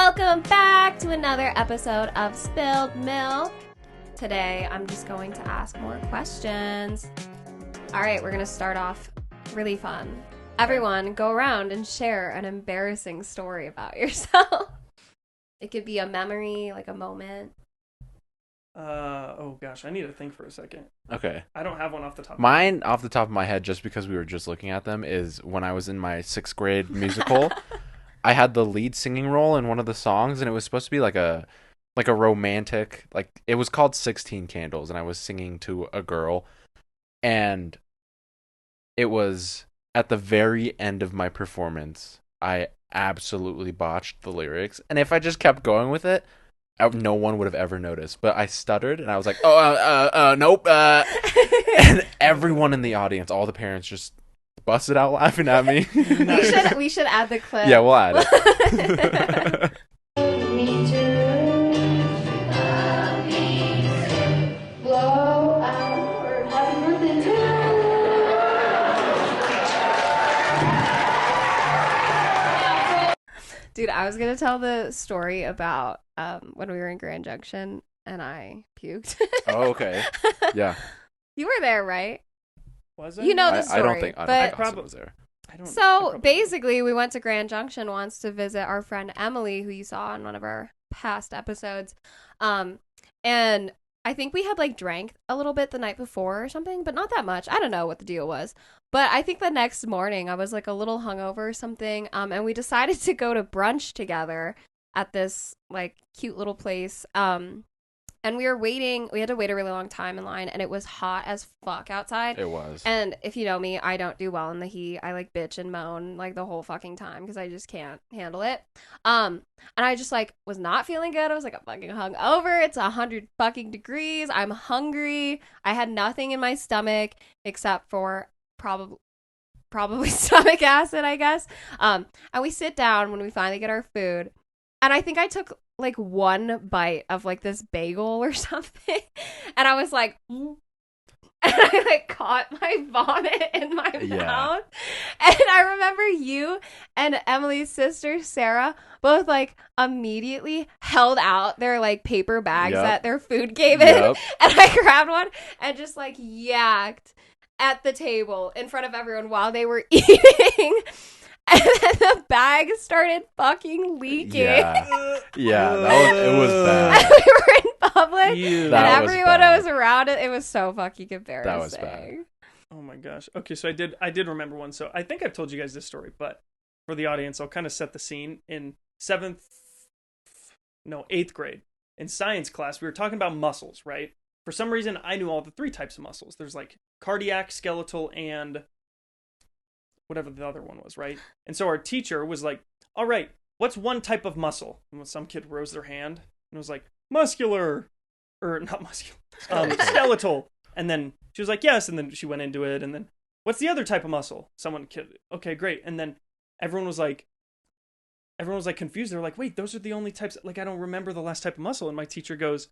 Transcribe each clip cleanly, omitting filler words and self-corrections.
Welcome back to another episode of Spilled Milk. Today, I'm just going to ask more questions. All right, we're going to start off really fun. Everyone, go around and share an embarrassing story about yourself. It could be a memory, like a moment. Oh gosh, I need to think for a second. Okay. I don't have one off the top. Mine, off the top of my head, just because we were just looking at them, is when I was in my 6th grade musical. I had the lead singing role in one of the songs, and it was supposed to be like a romantic, like it was called 16 Candles, and I was singing to a girl, and it was at the very end of my performance. I absolutely botched the lyrics, and if I just kept going with it, no one would have ever noticed. But I stuttered, and I was like, nope. And everyone in the audience, all the parents, just busted out laughing at me. We should add the clip. Yeah, we'll add it. Dude, I was going to tell the story about when we were in Grand Junction and I puked. Oh, okay. Yeah. You were there, right? Was it? You know the story. I don't think Austin was there. So basically, we went to Grand Junction once to visit our friend Emily, who you saw in one of our past episodes. And I think we had like drank a little bit the night before or something, but not that much. I don't know what the deal was. But I think the next morning I was like a little hungover or something. And we decided to go to brunch together at this like cute little place. And we were waiting. We had to wait a really long time in line, and it was hot as fuck outside. It was. And if you know me, I don't do well in the heat. I like bitch and moan like the whole fucking time because I just can't handle it. And I just like was not feeling good. I was like, I'm fucking hungover. It's 100 fucking degrees. I'm hungry. I had nothing in my stomach except for probably stomach acid, I guess. And we sit down when we finally get our food, and I think I took like one bite of like this bagel or something, and I was like, and I like caught my vomit in my mouth. And I remember you and Emily's sister Sarah both like immediately held out their like paper bags that their food came in, and I grabbed one and just like yacked at the table in front of everyone while they were eating. And then the bag started fucking leaking. It was bad. And we were in public, and everyone was was around it. It was so fucking embarrassing. That was bad. Oh my gosh. Okay, so I did remember one. So I think I've told you guys this story, but for the audience, I'll kind of set the scene. In 8th grade, in science class, we were talking about muscles, right? For some reason, I knew all the 3 types of muscles. There's like cardiac, skeletal, and whatever the other one was, right? And so our teacher was like, all right, what's one type of muscle? And when some kid rose their hand and was like, muscular, or not muscular, skeletal. And then she was like, yes. And then she went into it. And then what's the other type of muscle? Okay, great. And then everyone was like confused. They were like, wait, those are the only types. Like, I don't remember the last type of muscle. And my teacher goes,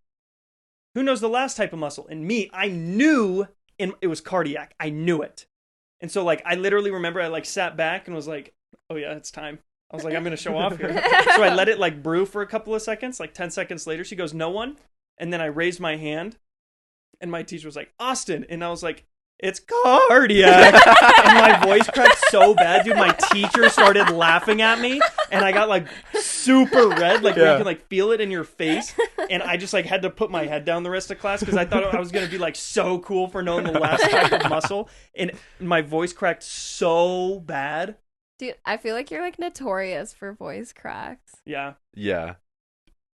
who knows the last type of muscle? And me, I knew it was cardiac. I knew it. And so, like, I literally remember I, like, sat back and was like, oh, yeah, it's time. I was like, I'm going to show off here. So I let it, like, brew for a couple of seconds. Like, 10 seconds later, she goes, no one. And then I raised my hand, and my teacher was like, Austin. And I was like, it's cardiac. And my voice cracked so bad, dude. My teacher started laughing at me, and I got, like, super red. Like, where you can, like, feel it in your face. And I just, like, had to put my head down the rest of class because I thought I was going to be, like, so cool for knowing the last type of muscle. And my voice cracked so bad. Dude, I feel like you're, like, notorious for voice cracks. Yeah. Yeah.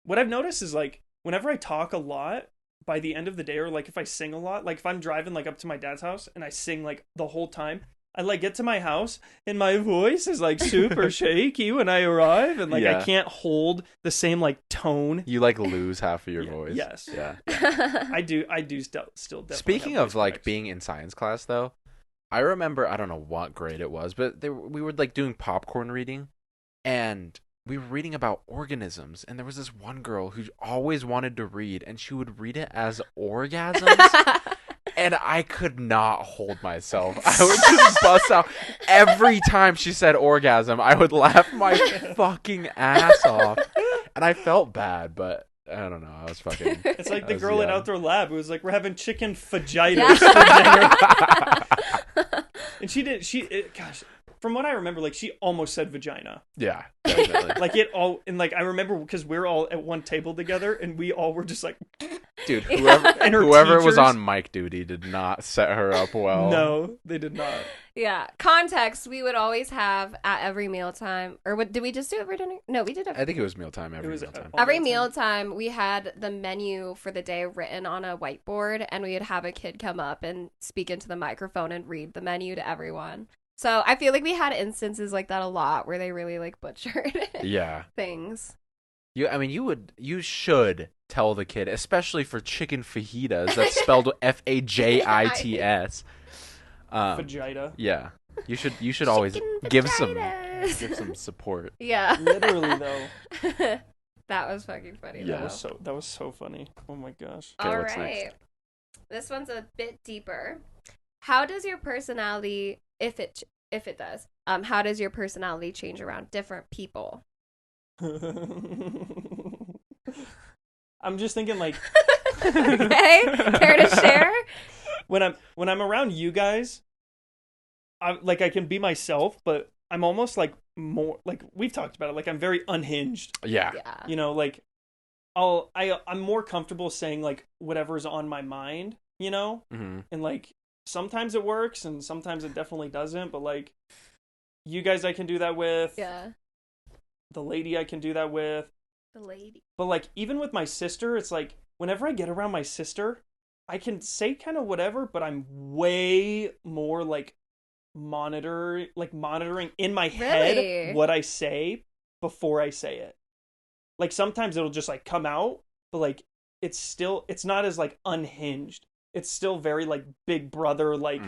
What I've noticed is, like, whenever I talk a lot, by the end of the day, or, like, if I sing a lot, like, if I'm driving, like, up to my dad's house and I sing, like, the whole time, I, like, get to my house and my voice is, like, super shaky when I arrive, and, like, I can't hold the same, like, tone. You, like, lose half of your voice. Yes. Yeah. I do still definitely. Speaking of, like, being in science class, though, I remember, I don't know what grade it was, but we were, like, doing popcorn reading, and we were reading about organisms, and there was this one girl who always wanted to read, and she would read it as orgasms. And I could not hold myself. I would just bust out. Every time she said orgasm, I would laugh my fucking ass off. And I felt bad, but I don't know. I was fucking. It's like I the was girl at young. Outdoor Lab who was like, we're having chicken fajitas for dinner. And gosh, from what I remember, like she almost said vagina. Yeah, definitely. Like it all, and like I remember because we're all at one table together and we all were just like, Dude, And her whoever was teachers- on mic duty did not set her up well. no, they did not. Yeah. Context, we would always have at every mealtime, or did we just do it for dinner? No, we did it. I think it was mealtime every It was mealtime. all Every mealtime. mealtime, we had the menu for the day written on a whiteboard, and we would have a kid come up and speak into the microphone and read the menu to everyone. So I feel like we had instances like that a lot where they really like butchered Yeah. things. You should tell the kid, especially for chicken fajitas. That's spelled Fajits. Vagina. Yeah. You should always Chicken give vaginas. some support. Yeah. Literally though. That was fucking funny. Yeah. That was so funny. Oh my gosh. Okay, All what's right. next? This one's a bit deeper. How does your personality, if it does, how does your personality change around different people? I'm just thinking like Okay, care to share? when I'm around you guys, I can be myself, but I'm almost like more like we've talked about it. Like I'm very unhinged. Yeah. Yeah. You know, like I'm more comfortable saying like whatever's on my mind. You know, Mm-hmm. and like sometimes it works and sometimes it definitely doesn't. But like you guys, I can do that with. Yeah. The lady, I can do that with. The lady. But like even with my sister, it's like whenever I get around my sister, I can say kind of whatever, but I'm way more like monitoring in my head Really? what I say before I say it. Like sometimes it'll just like come out, but like it's not as like unhinged. It's still very like big brother, like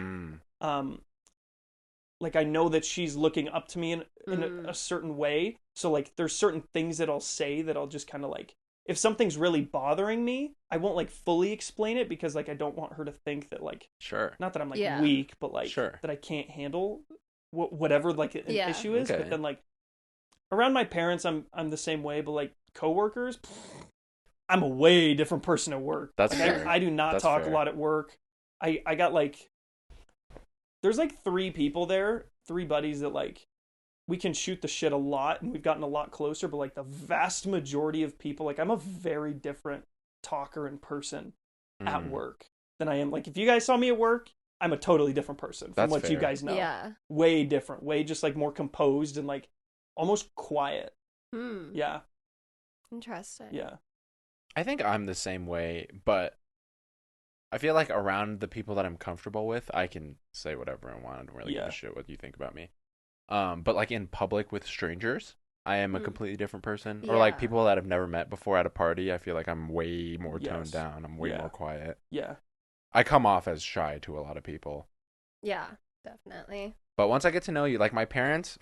like I know that she's looking up to me in a certain way. So like there's certain things that I'll say that I'll just kind of like, if something's really bothering me, I won't like fully explain it because like I don't want her to think that like, Sure. not that I'm like Yeah. weak, but like Sure. that I can't handle whatever like an Yeah. issue is. Okay. But then like around my parents, I'm the same way. But like coworkers, I'm a way different person at work. That's Like, fair. I do not That's talk fair. a lot at work. I got like, there's like 3 people there, 3 buddies that like we can shoot the shit a lot and we've gotten a lot closer, but like the vast majority of people, like I'm a very different talker in person at work than I am. Like if you guys saw me at work, I'm a totally different person from That's what you fair. guys know. Yeah. Way different, way just like more composed and like almost quiet. Yeah. Interesting. Yeah. I think I'm the same way, but I feel like around the people that I'm comfortable with, I can say whatever I want. I don't really give Yeah. a shit what you think about me. But like in public with strangers, I am a completely different person. Or like Yeah. people that I've never met before at a party, I feel like I'm way more Yes. toned down. I'm way Yeah. more quiet. Yeah. I come off as shy to a lot of people. Yeah, definitely. But once I get to know you, like my parents,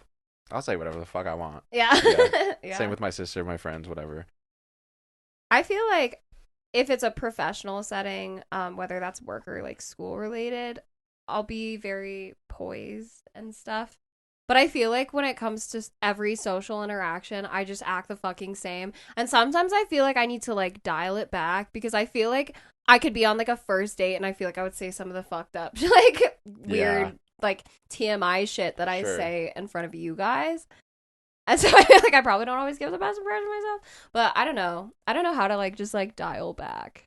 I'll say whatever the fuck I want. Yeah. Yeah. Yeah. Same with my sister, my friends, whatever. I feel like if it's a professional setting, whether that's work or like school related, I'll be very poised and stuff. But I feel like when it comes to every social interaction, I just act the fucking same. And sometimes I feel like I need to like dial it back because I feel like I could be on like a first date and I feel like I would say some of the fucked up, like weird, Yeah. like TMI shit that I Sure. say in front of you guys. And so I feel like I probably don't always give the best impression of myself. But I don't know. I don't know how to like just like dial back.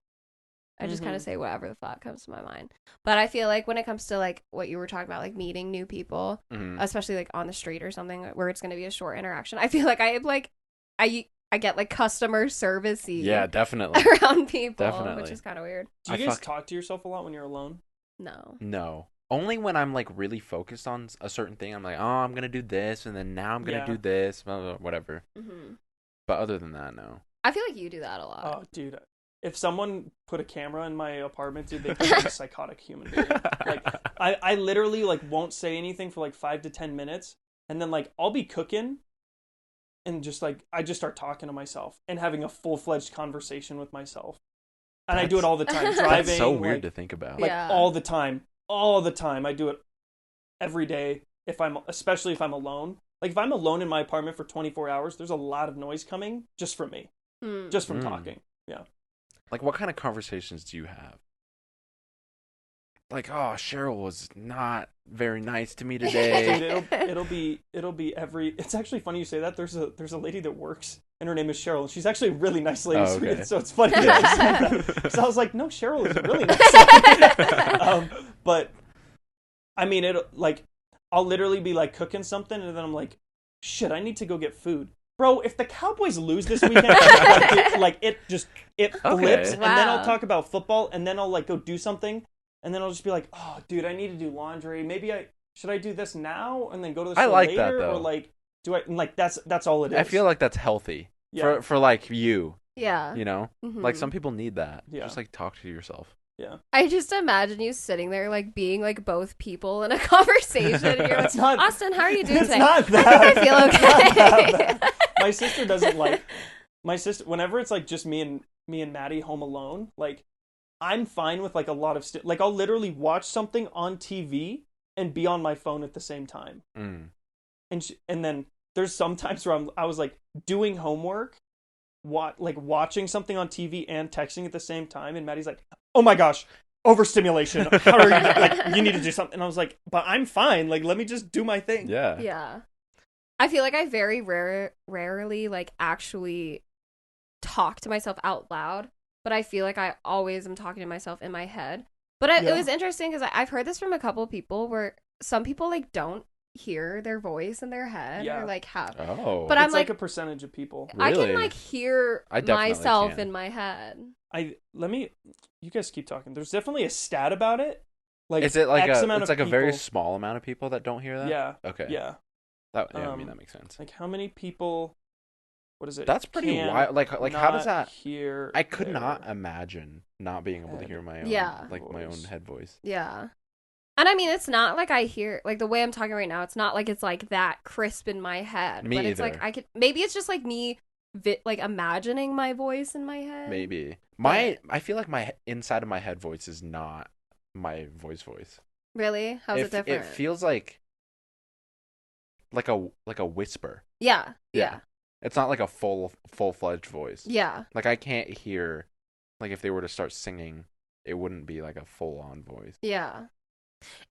I just kind of say whatever the fuck comes to my mind. But I feel like when it comes to like what you were talking about, like meeting new people, especially like on the street or something where it's going to be a short interaction, I feel like I have like I get like customer servicey Yeah, definitely. around people, Definitely. which is kind of weird. Do you guys talk to yourself a lot when you're alone? No. No. Only when I'm like really focused on a certain thing. I'm like, oh, I'm gonna do this, and then now I'm gonna Yeah. do this, blah, blah, whatever. Mm-hmm. But other than that, no. I feel like you do that a lot. Oh, dude. If someone put a camera in my apartment, dude, they'd be like a psychotic human being. Like, I literally, like, won't say anything for, like, 5 to 10 minutes. And then, like, I'll be cooking and just, like, I just start talking to myself and having a full-fledged conversation with myself. And I do it all the time. Driving. That's so weird like, to think about. like Yeah. all the time. All the time. I do it every day. Especially if I'm alone. Like if I'm alone in my apartment for 24 hours, there's a lot of noise coming just from me, just from talking. Yeah. Like, what kind of conversations do you have? Like, oh, Cheryl was not very nice to me today. Dude, it'll be every. It's actually funny you say that. There's a lady that works, and her name is Cheryl. And she's actually a really nice lady. Oh, okay. So it's funny that you said that. So I was like, no, Cheryl is a really nice lady. But I mean, I'll literally be like cooking something, and then I'm like, shit, I need to go get food. Bro, if the Cowboys lose this weekend, it flips, and then I'll talk about football, and then I'll like go do something, and then I'll just be like, oh, dude, I need to do laundry. Maybe should I do this now and then go to the store later, that, though. or like do I like that's all it is. I feel like that's healthy for like you. Yeah. You know, like some people need that. Yeah. Just like talk to yourself. Yeah. I just imagine you sitting there like being like both people in a conversation. And you're like, Austin, how are you doing today? Not that. I think I feel okay. My sister doesn't like. My sister, whenever it's like just me and Maddie home alone, like I'm fine with like a lot of like I'll literally watch something on TV and be on my phone at the same time. And then there's some times where I was like doing homework, watching something on TV and texting at the same time, and Maddie's like, oh my gosh, overstimulation. How are you? Like, you need to do something. And I was like, but I'm fine. Like, let me just do my thing. Yeah. Yeah. I feel like I very rarely like actually talk to myself out loud, but I feel like I always am talking to myself in my head. But it was interesting because I've heard this from a couple of people where some people like don't hear their voice in their head or like have. Oh. But it's I'm like a percentage of people. Really? I can like hear myself in my head. You guys keep talking. There's definitely a stat about it. Like, is it like a very small amount of people that don't hear that? Yeah. Okay. Yeah. I mean, that makes sense. Like, how many people? What is it? That's pretty wild. Like how does that? Hear I could not imagine not being able to hear my own, my own head voice. Yeah. And I mean, it's not like I hear, like the way I'm talking right now, it's not like it's like that crisp in my head. Me but it's either. like maybe it's just like me like imagining my voice in my head. Maybe. I feel like my inside of my head voice is not my voice. Really? How's it different? It feels like a whisper. Yeah. It's not like a full-fledged voice. Yeah. Like I can't hear, like if they were to start singing, it wouldn't be like a full-on voice. Yeah.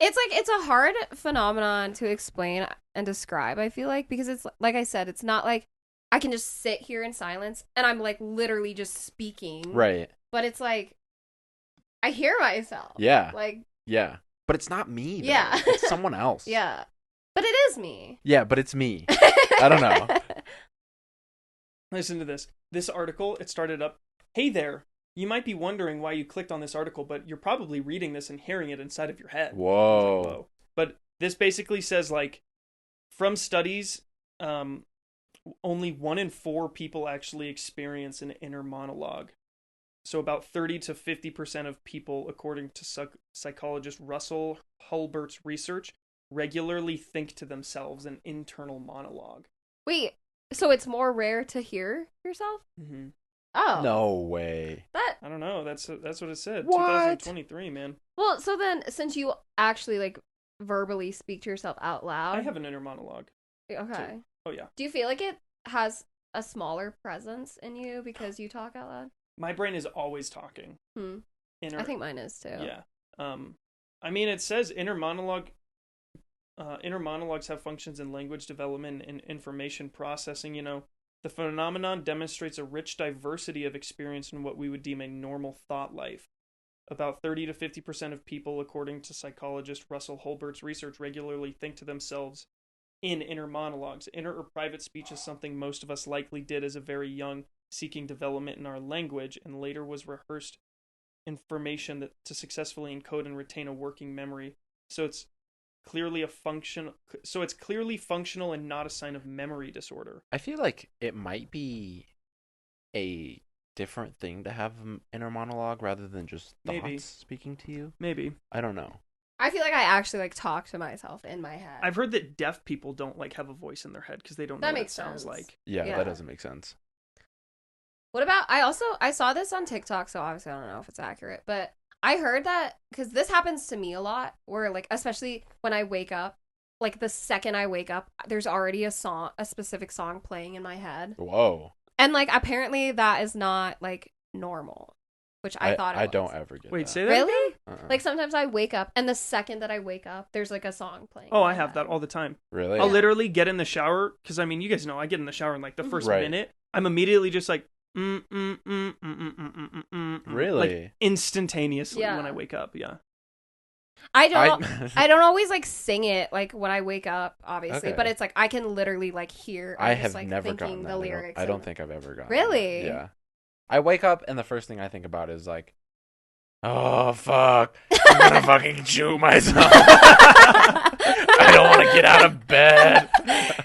It's a hard phenomenon to explain and describe, I feel like, because it's like I said, it's not like I can just sit here in silence and I'm like literally just speaking. Right. But it's like I hear myself. Yeah. Like yeah. But it's not me though. Yeah. It's someone else. Yeah. But it is me. Yeah, but it's me. I don't know. Listen to this. This article, it started up, hey there. You might be wondering why you clicked on this article, but you're probably reading this and hearing it inside of your head. Whoa. Like, whoa. But this basically says, like, from studies, only 1 in 4 people actually experience an inner monologue. So about 30 to 50% of people, according to psychologist Russell Hulbert's research, regularly think to themselves an internal monologue. Wait, so it's more rare to hear yourself? Mm-hmm. Oh. No way. I don't know. That's what it said. What? 2023, man. Well, so then, since you actually, like, verbally speak to yourself out loud... I have an inner monologue. Okay. Too. Oh, yeah. Do you feel like it has a smaller presence in you because you talk out loud? My brain is always talking. I think mine is, too. Yeah. I mean, it says inner monologues have functions in language development and information processing, you know. The phenomenon demonstrates a rich diversity of experience in what we would deem a normal thought life. About 30 to 50% of people, according to psychologist Russell Hulbert's research, regularly think to themselves in inner monologues. Inner or private speech is something most of us likely did as a very young, seeking development in our language, and later was rehearsed information that to successfully encode and retain a working memory. So it's clearly functional and not a sign of memory disorder. I feel like it might be a different thing to have an inner monologue rather than just thoughts speaking to you. Maybe. I don't know. I feel like I actually like talk to myself in my head. I've heard that deaf people don't like have a voice in their head because they don't know what it sounds like. Yeah, that doesn't make sense. What about, I saw this on TikTok, so obviously I don't know if it's accurate, but I heard that, because this happens to me a lot, where like, especially when I wake up, like the second I wake up, there's already a specific song playing in my head. Whoa. And like apparently that is not like normal, which I thought it I was. don't ever get Wait, that. say that Really? again? Like sometimes I wake up and the second that I wake up, there's like a song playing. Oh, in my I have head. that all the time. Really? I'll literally get in the shower, because I mean, you guys know, I get in the shower in like the first Right. minute. I'm immediately just like, really? Like instantaneously when I wake up, yeah. I don't always like sing it like when I wake up, obviously, Okay. but it's like I can literally like hear. I I'm just, have like, never thinking gotten the that. lyrics. I don't and- think I've ever gotten Really? that. Yeah. I wake up and the first thing I think about is like, oh fuck, I'm gonna fucking shoot myself. I don't want to get out of bed.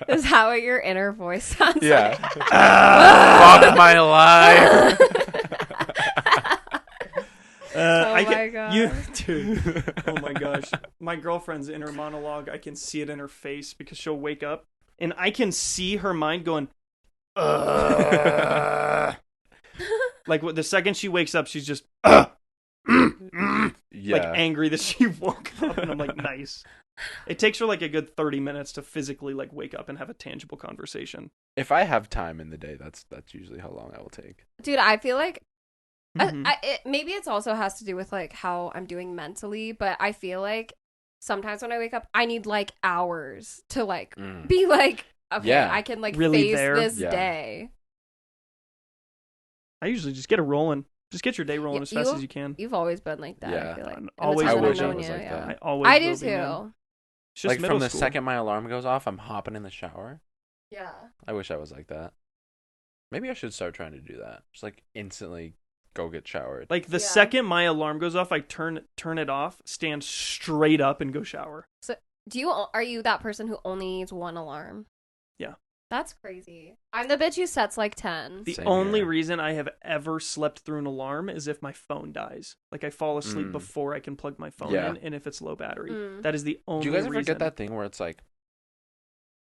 Is that what your inner voice sounds Yeah. like? Fuck my life. My god. Dude. Oh my gosh. My girlfriend's inner monologue, I can see it in her face because she'll wake up and I can see her mind going, like the second she wakes up, she's just like Yeah. angry that she woke up, and I'm like, nice. It takes her like a good 30 minutes to physically like wake up and have a tangible conversation. If I have time in the day, that's usually how long I will take. Dude, I feel like Mhm. maybe it's also has to do with like how I'm doing mentally, but I feel like sometimes when I wake up, I need like hours to like be like, okay, Yeah. I can like Really face there? this Yeah. day. I usually just get it rolling. Just get your day rolling as fast as you can. You've always been like that. Yeah. I feel like. I'm In the always time I that wish I've I known was you, like yeah. that. I always I will do be, man. too. It's just Like middle from the school. second my alarm goes off, I'm hopping in the shower. Yeah. I wish I was like that. Maybe I should start trying to do that. Just like instantly go get showered. Like the Yeah. second my alarm goes off, I turn it off, stand straight up, and go shower. Are you that person who only needs one alarm? Yeah. That's crazy. I'm the bitch who sets like 10. The Same only here. reason I have ever slept through an alarm is if my phone dies. Like I fall asleep Mm. before I can plug my phone Yeah. in, and if it's low battery. Mm. That is the only Do you guys ever reason. get that thing where it's like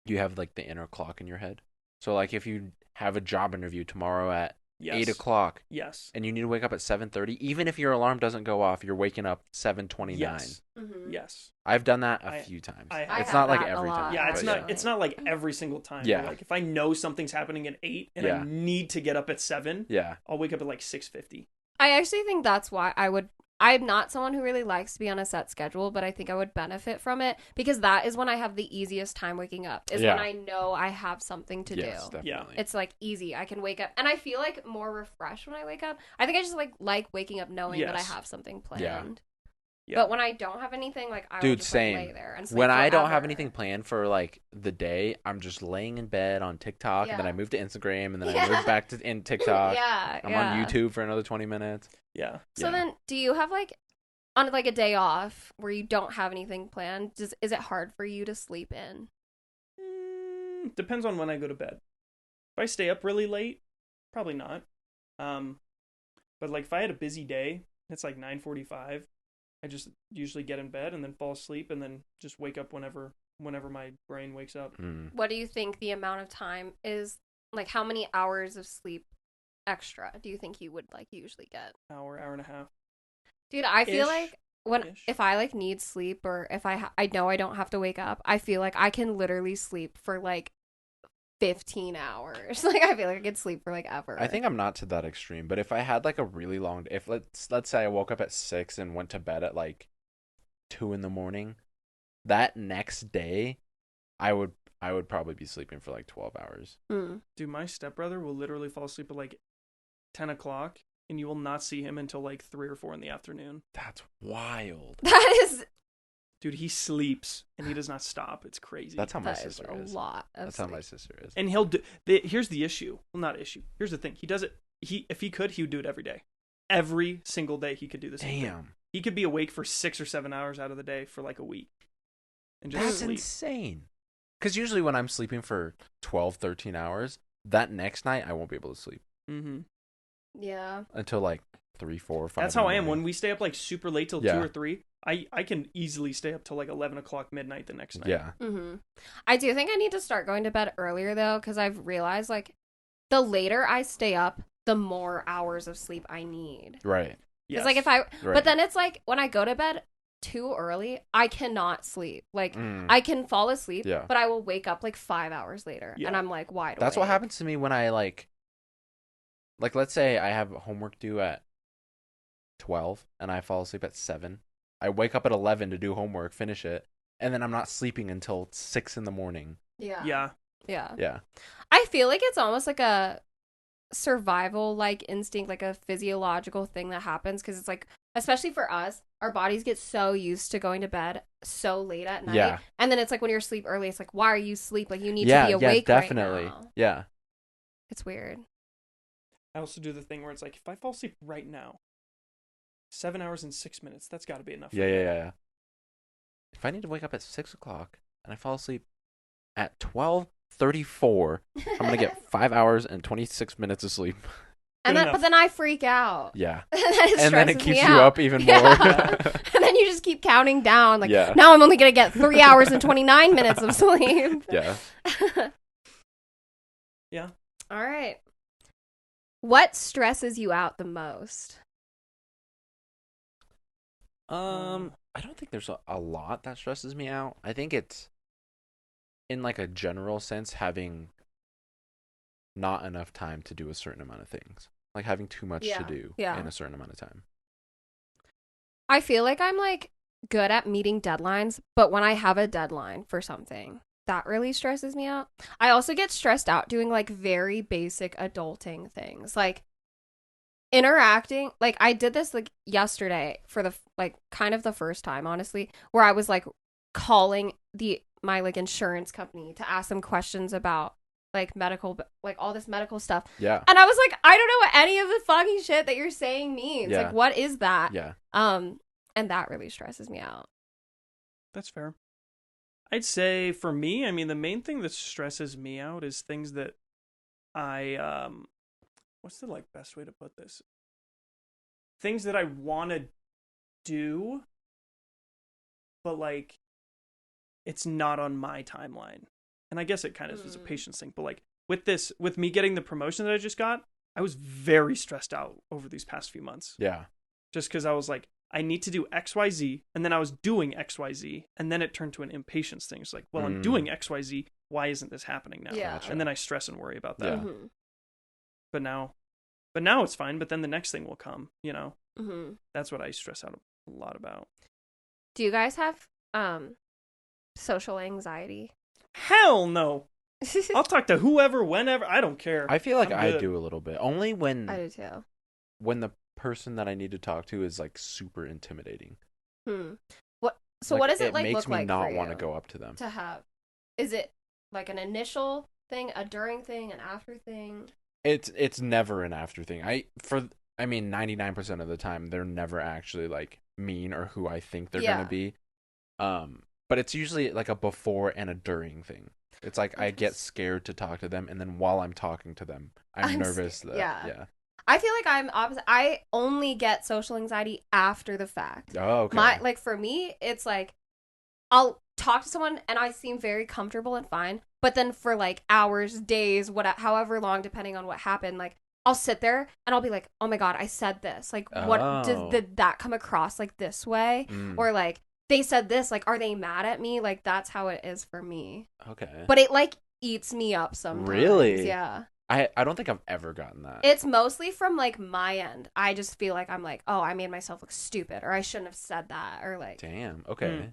you have like the inner clock in your head? So like if you have a job interview tomorrow at Yes. 8:00 Yes. and you need to wake up at 7:30, even if your alarm doesn't go off, you're waking up 7:29. Yes. Mhm. Yes. I've done that a I- few times. I It's have not like that a every lot. time. Yeah, it's but not. It's not like every single time. Yeah. But like if I know something's happening at 8 and Yeah. I need to get up at 7, Yeah. I'll wake up at like 6:50. I actually think that's why I'm not someone who really likes to be on a set schedule, but I think I would benefit from it because that is when I have the easiest time waking up, is Yeah. when I know I have something to Yes, do. definitely. It's like easy. I can wake up and I feel like more refreshed when I wake up. I think I just like waking up knowing that I Yes. have something Yeah. planned. Yeah. But when I don't have anything, like I will Dude, just same. like lay there and sleep When I don't have forever. anything planned for like the day, I'm just laying in bed on TikTok, and then Yeah. I move to Instagram, and then Yeah. I move back to in TikTok. yeah, I'm yeah. on YouTube for another 20 minutes. Yeah. So Yeah. then, do you have like on like a day off where you don't have anything planned? Is it hard for you to sleep in? Depends on when I go to bed. If I stay up really late, probably not. But like if I had a busy day, it's like 9:45. I just usually get in bed and then fall asleep and then just wake up whenever my brain wakes up. Mm. What do you think the amount of time is? Like, how many hours of sleep extra do you think you would like usually get? Hour and a half. Dude, I feel Ish. like Ish. if I like need sleep or if I know I don't have to wake up, I feel like I can literally sleep for like 15 hours. Like I feel like I could sleep for like ever. I think I'm not to that extreme, but if I had like a really long, if let's say I woke up at 6 and went to bed at like 2 a.m, that next day, I would probably be sleeping for like 12 hours. Mm. Dude, my stepbrother will literally fall asleep at like 10 o'clock and you will not see him until like 3 or 4 in the afternoon. That's wild. That is Dude, he sleeps and he does not stop. It's crazy. That's how my that is sister a is. lot of That's how sleep. my sister is. And he'll do. Here's the issue. Well, not issue. Here's the thing. He does it. If he could, he would do it every day. Every single day, he could do the same thing. Damn. He could be awake for 6 or 7 hours out of the day for like a week, and just That's sleep. insane. Because usually when I'm sleeping for 12, 13 hours, that next night I won't be able to sleep Mm-hmm. Yeah. until like 3, 4, 5. That's how I am. When we stay up like super late till 2 Yeah. or 3, I can easily stay up till like 11 o'clock midnight the next night. Yeah. Mm-hmm. I do think I need to start going to bed earlier though, because I've realized like the later I stay up, the more hours of sleep I need. Right. Yes. It's like if I, Right. but then it's like when I go to bed too early, I cannot sleep. Like, Mm. I can fall asleep, Yeah. but I will wake up like 5 hours later, Yeah. and I'm like wide That's what awake. happens to me when I like let's say I have homework due at 12 and I fall asleep at 7. I wake up at 11 to do homework, finish it, and then I'm not sleeping until 6 in the morning. Yeah. Yeah. I feel like it's almost like a survival like instinct, like a physiological thing that happens, because it's like, especially for us, our bodies get so used to going to bed so late at night. Yeah. And then it's like when you're asleep early, it's like, why are you asleep? Like, you need Yeah, to be awake definitely. right now. Yeah. It's weird. I also do the thing where it's like, if I fall asleep right now, 7 hours and 6 minutes, that's got to be enough. Yeah. If I need to wake up at 6 o'clock and I fall asleep at 12:34, I'm gonna get 5 hours and 26 minutes of sleep. And then, but then I freak out. Yeah. And then it keeps you out. up even more. Yeah. And then you just keep counting down. Like, Yeah. now I'm only gonna get 3 hours and 29 minutes of sleep. Yeah. Yeah. All right. What stresses you out the most? I don't think there's a lot that stresses me out. I think it's in like a general sense having not enough time to do a certain amount of things. Like having too much to do in a certain amount of time. I feel like I'm like good at meeting deadlines, but when I have a deadline for something, that really stresses me out. I also get stressed out doing like very basic adulting things, like interacting. Like, I did this like yesterday for the like kind of the first time, honestly, where I was like calling my like insurance company to ask them questions about like medical, like all this medical stuff. Yeah. And I was like, I don't know what any of the fucking shit that you're saying means. Yeah. Like, what is that? Yeah. And that really stresses me out. That's fair. I'd say for me, I mean, the main thing that stresses me out is things that I, what's the like best way to put this? Things that I want to do, but like, it's not on my timeline. And I guess it kind of is a patience thing, but like with me getting the promotion that I just got, I was very stressed out over these past few months. Yeah. Just because I was like, I need to do XYZ, and then I was doing XYZ, and then it turned to an impatience thing. It's like, well, I'm doing XYZ, why isn't this happening now? Yeah. And then I stress and worry about that. Yeah. Mm-hmm. But now it's fine, but then the next thing will come, you know? Mm-hmm. That's what I stress out a lot about. Do you guys have social anxiety? Hell no! I'll talk to whoever, whenever, I don't care. I feel like I'm I good. do a little bit. Only when I do too. when the person that I need to talk to is like super intimidating. What? So what does it like makes look me like not for want to you go up to them. to have? Is it like an initial thing, a during thing, an after thing? It's never an after thing. I mean 99% of the time they're never actually like mean or who I think they're going to be. But it's usually like a before and a during thing. It's like I get scared to talk to them, and then while I'm talking to them, I'm nervous that yeah. I feel like I'm opposite. I only get social anxiety after the fact. Oh, okay. Like for me, it's like I'll talk to someone and I seem very comfortable and fine, but then for like hours, days, however long, depending on what happened, like I'll sit there and I'll be like, oh my god, I said this. Like, what did that come across like this way? Or like they said this. Like, are they mad at me? Like, that's how it is for me. Okay. But it like eats me up sometimes. Really? Yeah. I don't think I've ever gotten that. It's mostly from like my end. I just feel like I'm like, oh, I made myself look stupid, or I shouldn't have said that, or like. Damn. Okay.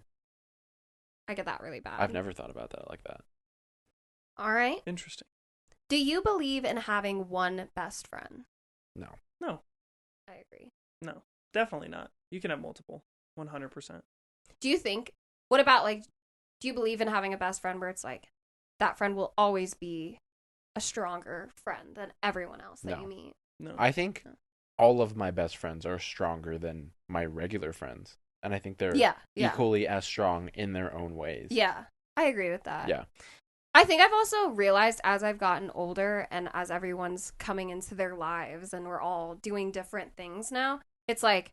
I get that really bad. I've never thought about that like that. All right. Interesting. Do you believe in having one best friend? No. I agree. No. Definitely not. You can have multiple. 100%. Do you think, what about like, do you believe in having a best friend where it's like, that friend will always be a stronger friend than everyone else that you meet? No. I think all of my best friends are stronger than my regular friends. And I think they're equally as strong in their own ways. Yeah, I agree with that. Yeah. I think I've also realized as I've gotten older and as everyone's coming into their lives and we're all doing different things now, it's like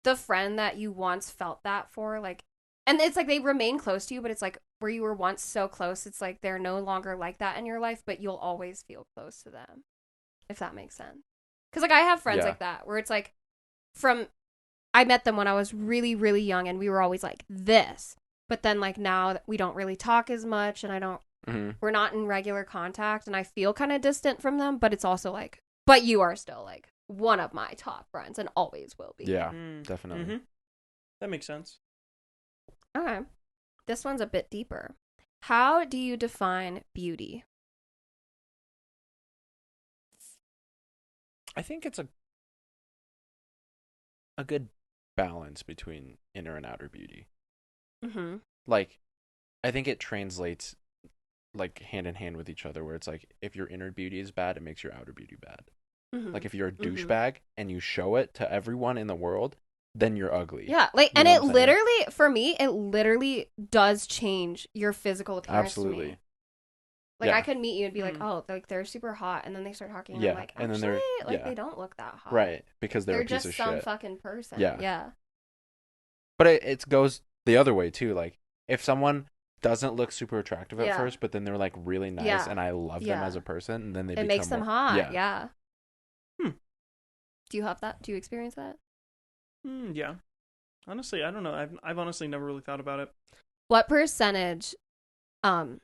the friend that you once felt that for, like, and it's like they remain close to you, but it's like where you were once so close, it's like they're no longer like that in your life, but you'll always feel close to them, if that makes sense. Because like I have friends like that where it's like from I met them when I was really, really young, and we were always like this. But then, like, now we don't really talk as much, and we're not in regular contact, and I feel kind of distant from them, but it's also like, but you are still, like, one of my top friends and always will be. Yeah, definitely. Mm-hmm. That makes sense. Okay. This one's a bit deeper. How do you define beauty? I think it's a good balance between inner and outer beauty. Mm-hmm. Like, I think it translates like hand in hand with each other, where it's like, if your inner beauty is bad, it makes your outer beauty bad. Mm-hmm. Like, if you're a douchebag and you show it to everyone in the world, then you're ugly. Yeah, like, You and know it what I'm saying? literally, for me, it literally does change your physical appearance. To Absolutely. me. Like, Yeah. I could meet you and be like, oh, like, they're super hot, and then they start talking, and Yeah, I'm like, and then actually, they're- like, yeah. they don't look that hot. Right, because they're a piece just of some shit. fucking person. Yeah. Yeah. But it goes the other way too. Like, if someone doesn't look super attractive at Yeah. first, but then they're like really nice, Yeah. and I love them Yeah. as a person, and then they It become makes them more- hot. Yeah. Hmm. Do you have that? Do you experience that? Yeah. Honestly, I don't know. I've honestly never really thought about it. What percentage do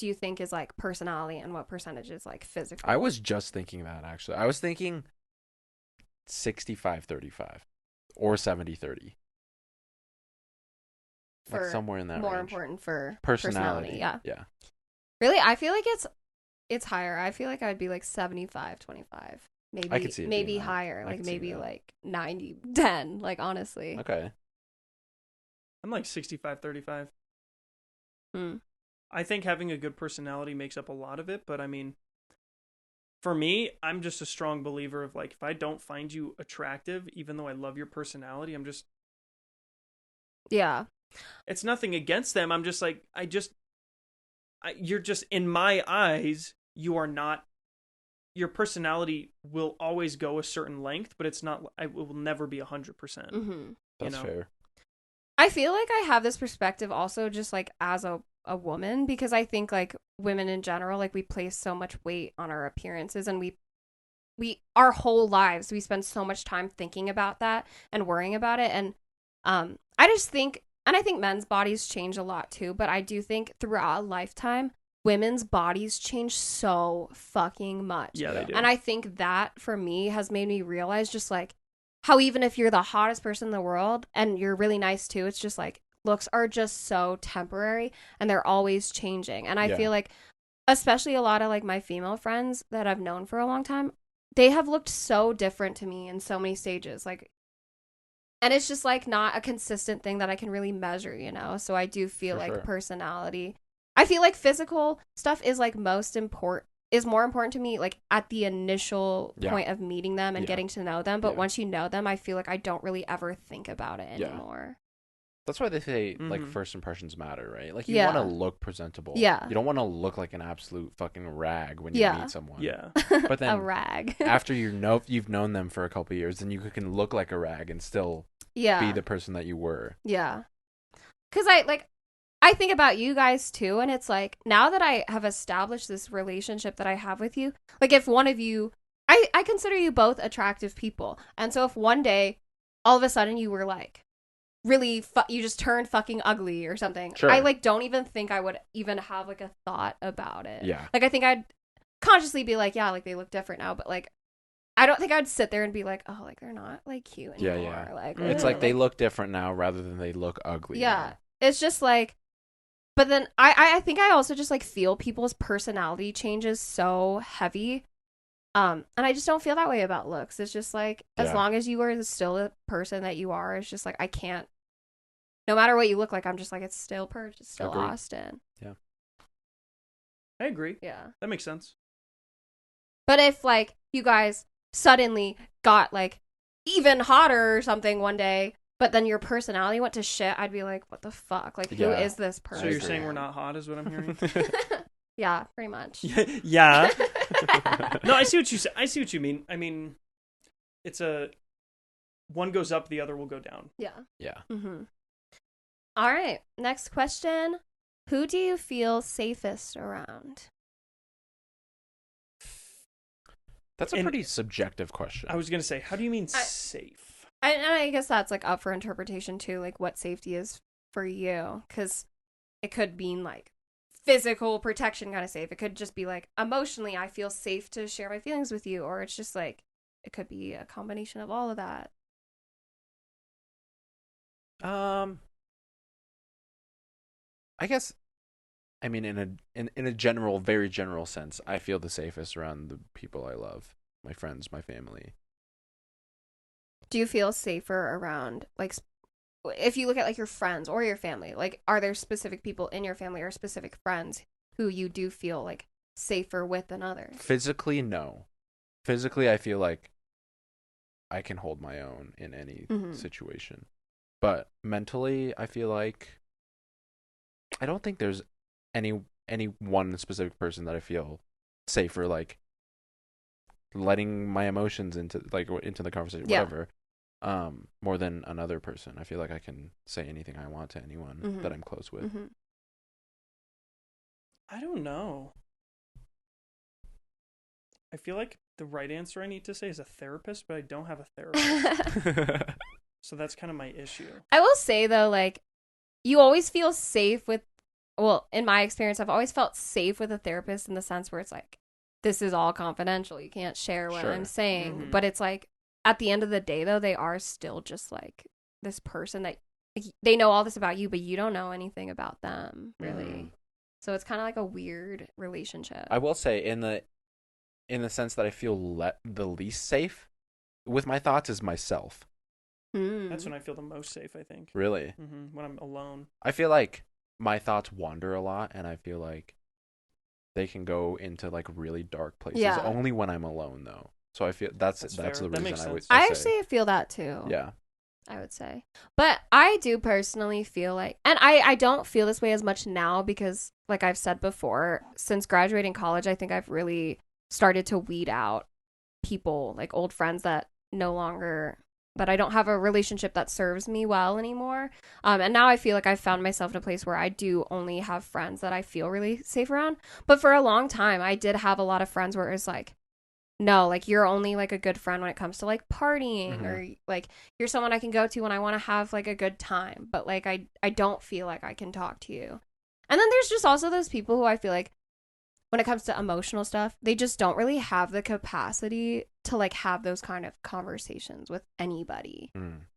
you think is like personality and what percentage is like physical? I was just thinking that, actually. I was thinking 65-35 or 70-30. Like somewhere in that more range. important for Personality. Yeah. Yeah. Really, I feel like it's higher. I feel like I'd be like 75-25. Maybe I could see it being maybe that. higher. I Like could see maybe that. like 90-10. Like honestly. Okay. I'm like 65-35. Hmm. I think having a good personality makes up a lot of it, but I mean, for me, I'm just a strong believer of like, if I don't find you attractive, even though I love your personality, Yeah. it's nothing against them. I'm just like, you're just, in my eyes, you are not, your personality will always go a certain length, but it will never be 100%. Mm-hmm. That's fair. I feel like I have this perspective also just like as a woman, because I think like women in general, like we place so much weight on our appearances, and we our whole lives we spend so much time thinking about that and worrying about it. And I just think, and I think men's bodies change a lot too, but I do think throughout a lifetime women's bodies change so fucking much. Yeah, they do. And I think that for me has made me realize just like how even if you're the hottest person in the world and you're really nice too, it's just like looks are just so temporary and they're always changing. And I feel like especially a lot of like my female friends that I've known for a long time, they have looked so different to me in so many stages. Like, and it's just like not a consistent thing that I can really measure, you know? So I do feel For like sure. personality, I feel like physical stuff is like more important to me like at the initial point of meeting them and getting to know them. But once you know them, I feel like I don't really ever think about it anymore. That's why they say like first impressions matter, right? Like you want to look presentable. Yeah. You don't want to look like an absolute fucking rag when you meet someone. Yeah. But then a rag. after you've known them for a couple of years, then you can look like a rag and still be the person that you were. Yeah. Cuz I think about you guys too, and it's like now that I have established this relationship that I have with you, like if one of you I consider you both attractive people. And so if one day all of a sudden you were like really you just turned fucking ugly or something, Sure. I like don't even think I would even have like a thought about it. Yeah. Like I think I'd consciously be like, yeah, like they look different now, but like I don't think I'd sit there and be like, oh, like they're not like cute anymore. Yeah. Like It's like they look different now rather than they look ugly. Yeah. now. It's just like, but then I think I also just like feel people's personality changes so heavy. And I just don't feel that way about looks. It's just like, as long as you are still the person that you are, it's just like, I can't, no matter what you look like, I'm just like, it's still Purge, it's still Agreed. Austin. Yeah. I agree. Yeah. That makes sense. But if like you guys suddenly got like even hotter or something one day, but then your personality went to shit, I'd be like, what the fuck? Like, who is this person? So you're saying we're not hot is what I'm hearing? Yeah, pretty much. Yeah. No, I see what you say. I see what you mean. I mean, it's one goes up, the other will go down. Yeah. Yeah. Mm-hmm. All right. Next question. Who do you feel safest around? That's a pretty subjective question. I was going to say, how do you mean safe? I guess that's like up for interpretation too, like what safety is for you, because it could mean like physical protection kind of safe. It could just be like emotionally, I feel safe to share my feelings with you, or it's just like it could be a combination of all of that. I guess, I mean, in a general, very general sense, I feel the safest around the people I love, my friends, my family. Do you feel safer around like if you look at like your friends or your family? Like, are there specific people in your family or specific friends who you do feel like safer with than others? Physically, no. Physically, I feel like I can hold my own in any situation. But mentally, I feel like I don't think there's any one specific person that I feel safer like letting my emotions into the conversation, whatever. More than another person. I feel like I can say anything I want to anyone that I'm close with. I don't know. I feel like the right answer I need to say is a therapist, but I don't have a therapist. So that's kind of my issue. I will say though, like, you always feel safe with, well, in my experience, I've always felt safe with a therapist in the sense where it's like, this is all confidential. You can't share what I'm saying. But it's like, at the end of the day, though, they are still just like this person that like, they know all this about you, but you don't know anything about them, really. So it's kind of like a weird relationship. I will say, in the sense that I feel the least safe with my thoughts is myself. That's when I feel the most safe, I think. Really? When I'm alone. I feel like my thoughts wander a lot, and I feel like they can go into like really dark places. Yeah. Only when I'm alone, though. So I feel that's the that reason I actually feel that too. Yeah. I would say. But I do personally feel like, and I don't feel this way as much now because, like I've said before, since graduating college, I think I've really started to weed out people, like old friends that I don't have a relationship that serves me well anymore. And now I feel like I've found myself in a place where I do only have friends that I feel really safe around. But for a long time, I did have a lot of friends where it was like, no, like you're only like a good friend when it comes to like partying or like you're someone I can go to when I want to have like a good time. But like I don't feel like I can talk to you. And then there's just also those people who I feel like when it comes to emotional stuff, they just don't really have the capacity to like have those kind of conversations with anybody.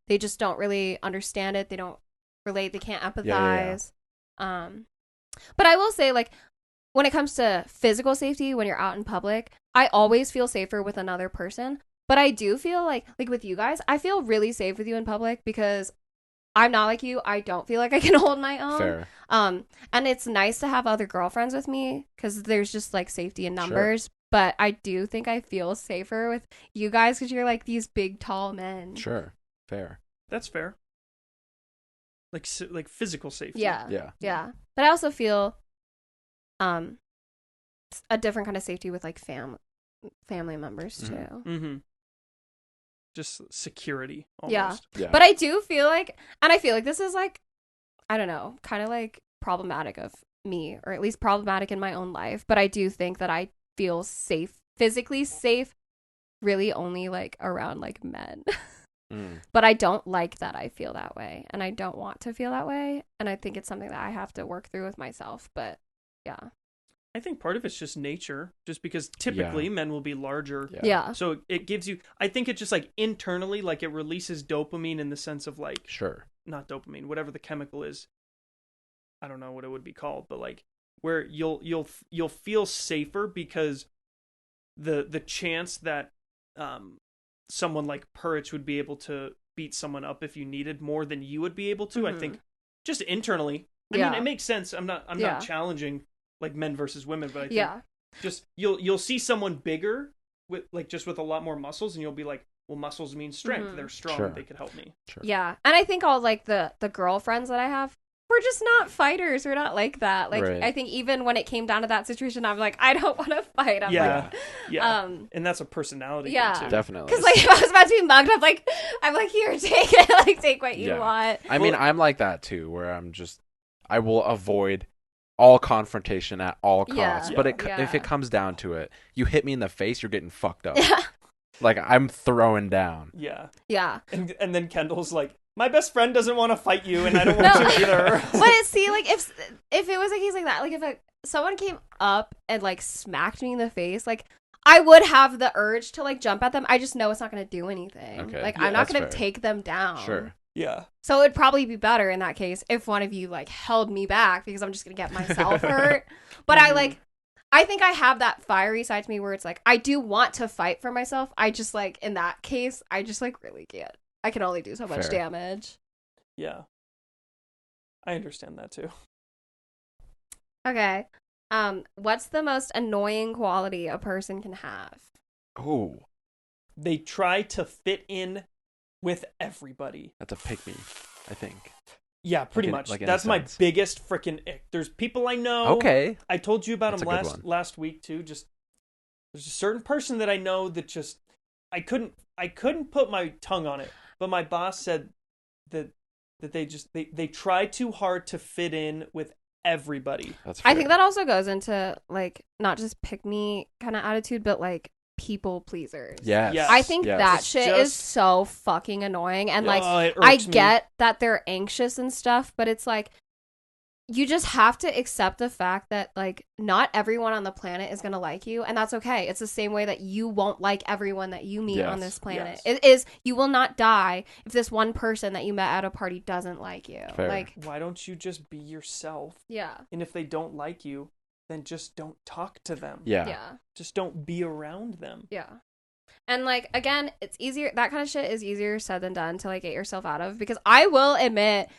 They just don't really understand it. They don't relate. They can't empathize. But I will say, like, when it comes to physical safety, when you're out in public, I always feel safer with another person. But I do feel like with you guys, I feel really safe with you in public because I'm not like you. I don't feel like I can hold my own. Fair. And it's nice to have other girlfriends with me because there's just like safety in numbers. Sure. But I do think I feel safer with you guys because you're like these big, tall men. Sure. Fair. That's fair. Like physical safety. Yeah. But I also feel a different kind of safety with like family members too. Just security almost. Yeah. But I do feel like, and I feel like this is like, I don't know, kind of like problematic of me, or at least problematic in my own life. But I do think that I feel safe, physically safe, really only like around like men. But I don't like that I feel that way, and I don't want to feel that way. And I think it's something that I have to work through with myself. But yeah. I think part of it's just nature, just because typically men will be larger. Yeah. So it gives you, I think it just like internally, like it releases dopamine in the sense of like, not dopamine, whatever the chemical is. I don't know what it would be called, but like where you'll feel safer because the chance that someone like PUURICH would be able to beat someone up if you needed more than you would be able to. I think just internally, I mean, it makes sense. I'm not challenging like men versus women, but I think just you'll see someone bigger with like just with a lot more muscles, and you'll be like, well, muscles mean strength. They're strong. They could help me. Yeah, and I think all like the girlfriends that I have, we're just not fighters. We're not like that. Like I think even when it came down to that situation, I'm like, I don't want to fight. I'm like, and that's a personality. Yeah, thing too. Definitely. Because like if I was about to be mugged, I'm like, here, take it. Like take what you want. I mean, I'm like that too, where I will avoid all confrontation at all costs. But if it comes down to it, you hit me in the face, you're getting fucked up. Like, I'm throwing down. Yeah. Yeah. And then Kendall's like, my best friend doesn't want to fight you, and I don't want to either. But see, like, if it was a case like that, like, if someone came up and, like, smacked me in the face, like, I would have the urge to, like, jump at them. I just know it's not going to do anything. Okay. Like, Yeah, I'm not that's going to fair. take them down. Sure. Yeah. So it would probably be better in that case if one of you, like, held me back because I'm just going to get myself hurt. But I think I have that fiery side to me where it's like, I do want to fight for myself. I just, like, in that case, I just, like, really can't. I can only do so much Fair. damage. Yeah. I understand that too. Okay. What's the most annoying quality a person can have? Oh, They try to fit in with everybody. that's a pick me, I think. Yeah, pretty in- much. like in a That's my sense. biggest freaking ick. There's people I know. Okay. I told you about That's them a good one. last week too. Just there's a certain person that I know that just I couldn't put my tongue on it. But my boss said that they try too hard to fit in with everybody. That's I fair. think that also goes into, like, not just pick me kind of attitude, but, like, people pleasers. Yes. Yes. I think Yes. that It's shit just- is so fucking annoying. And, like, Oh, it I irks me. get that they're anxious and stuff, but it's like, you just have to accept the fact that, like, not everyone on the planet is going to like you, and that's okay. It's the same way that you won't like everyone that you meet on Yes. this planet. Yes. It is, you will not die if this one person that you met at a party doesn't like you. Fair. Like, Why don't you just be yourself? yeah. And if they don't like you, then just don't talk to them. Yeah. Yeah. Just don't be around them. Yeah. And, like, again, it's easier, that kind of shit is easier said than done to, like, get yourself out of, because I will admit,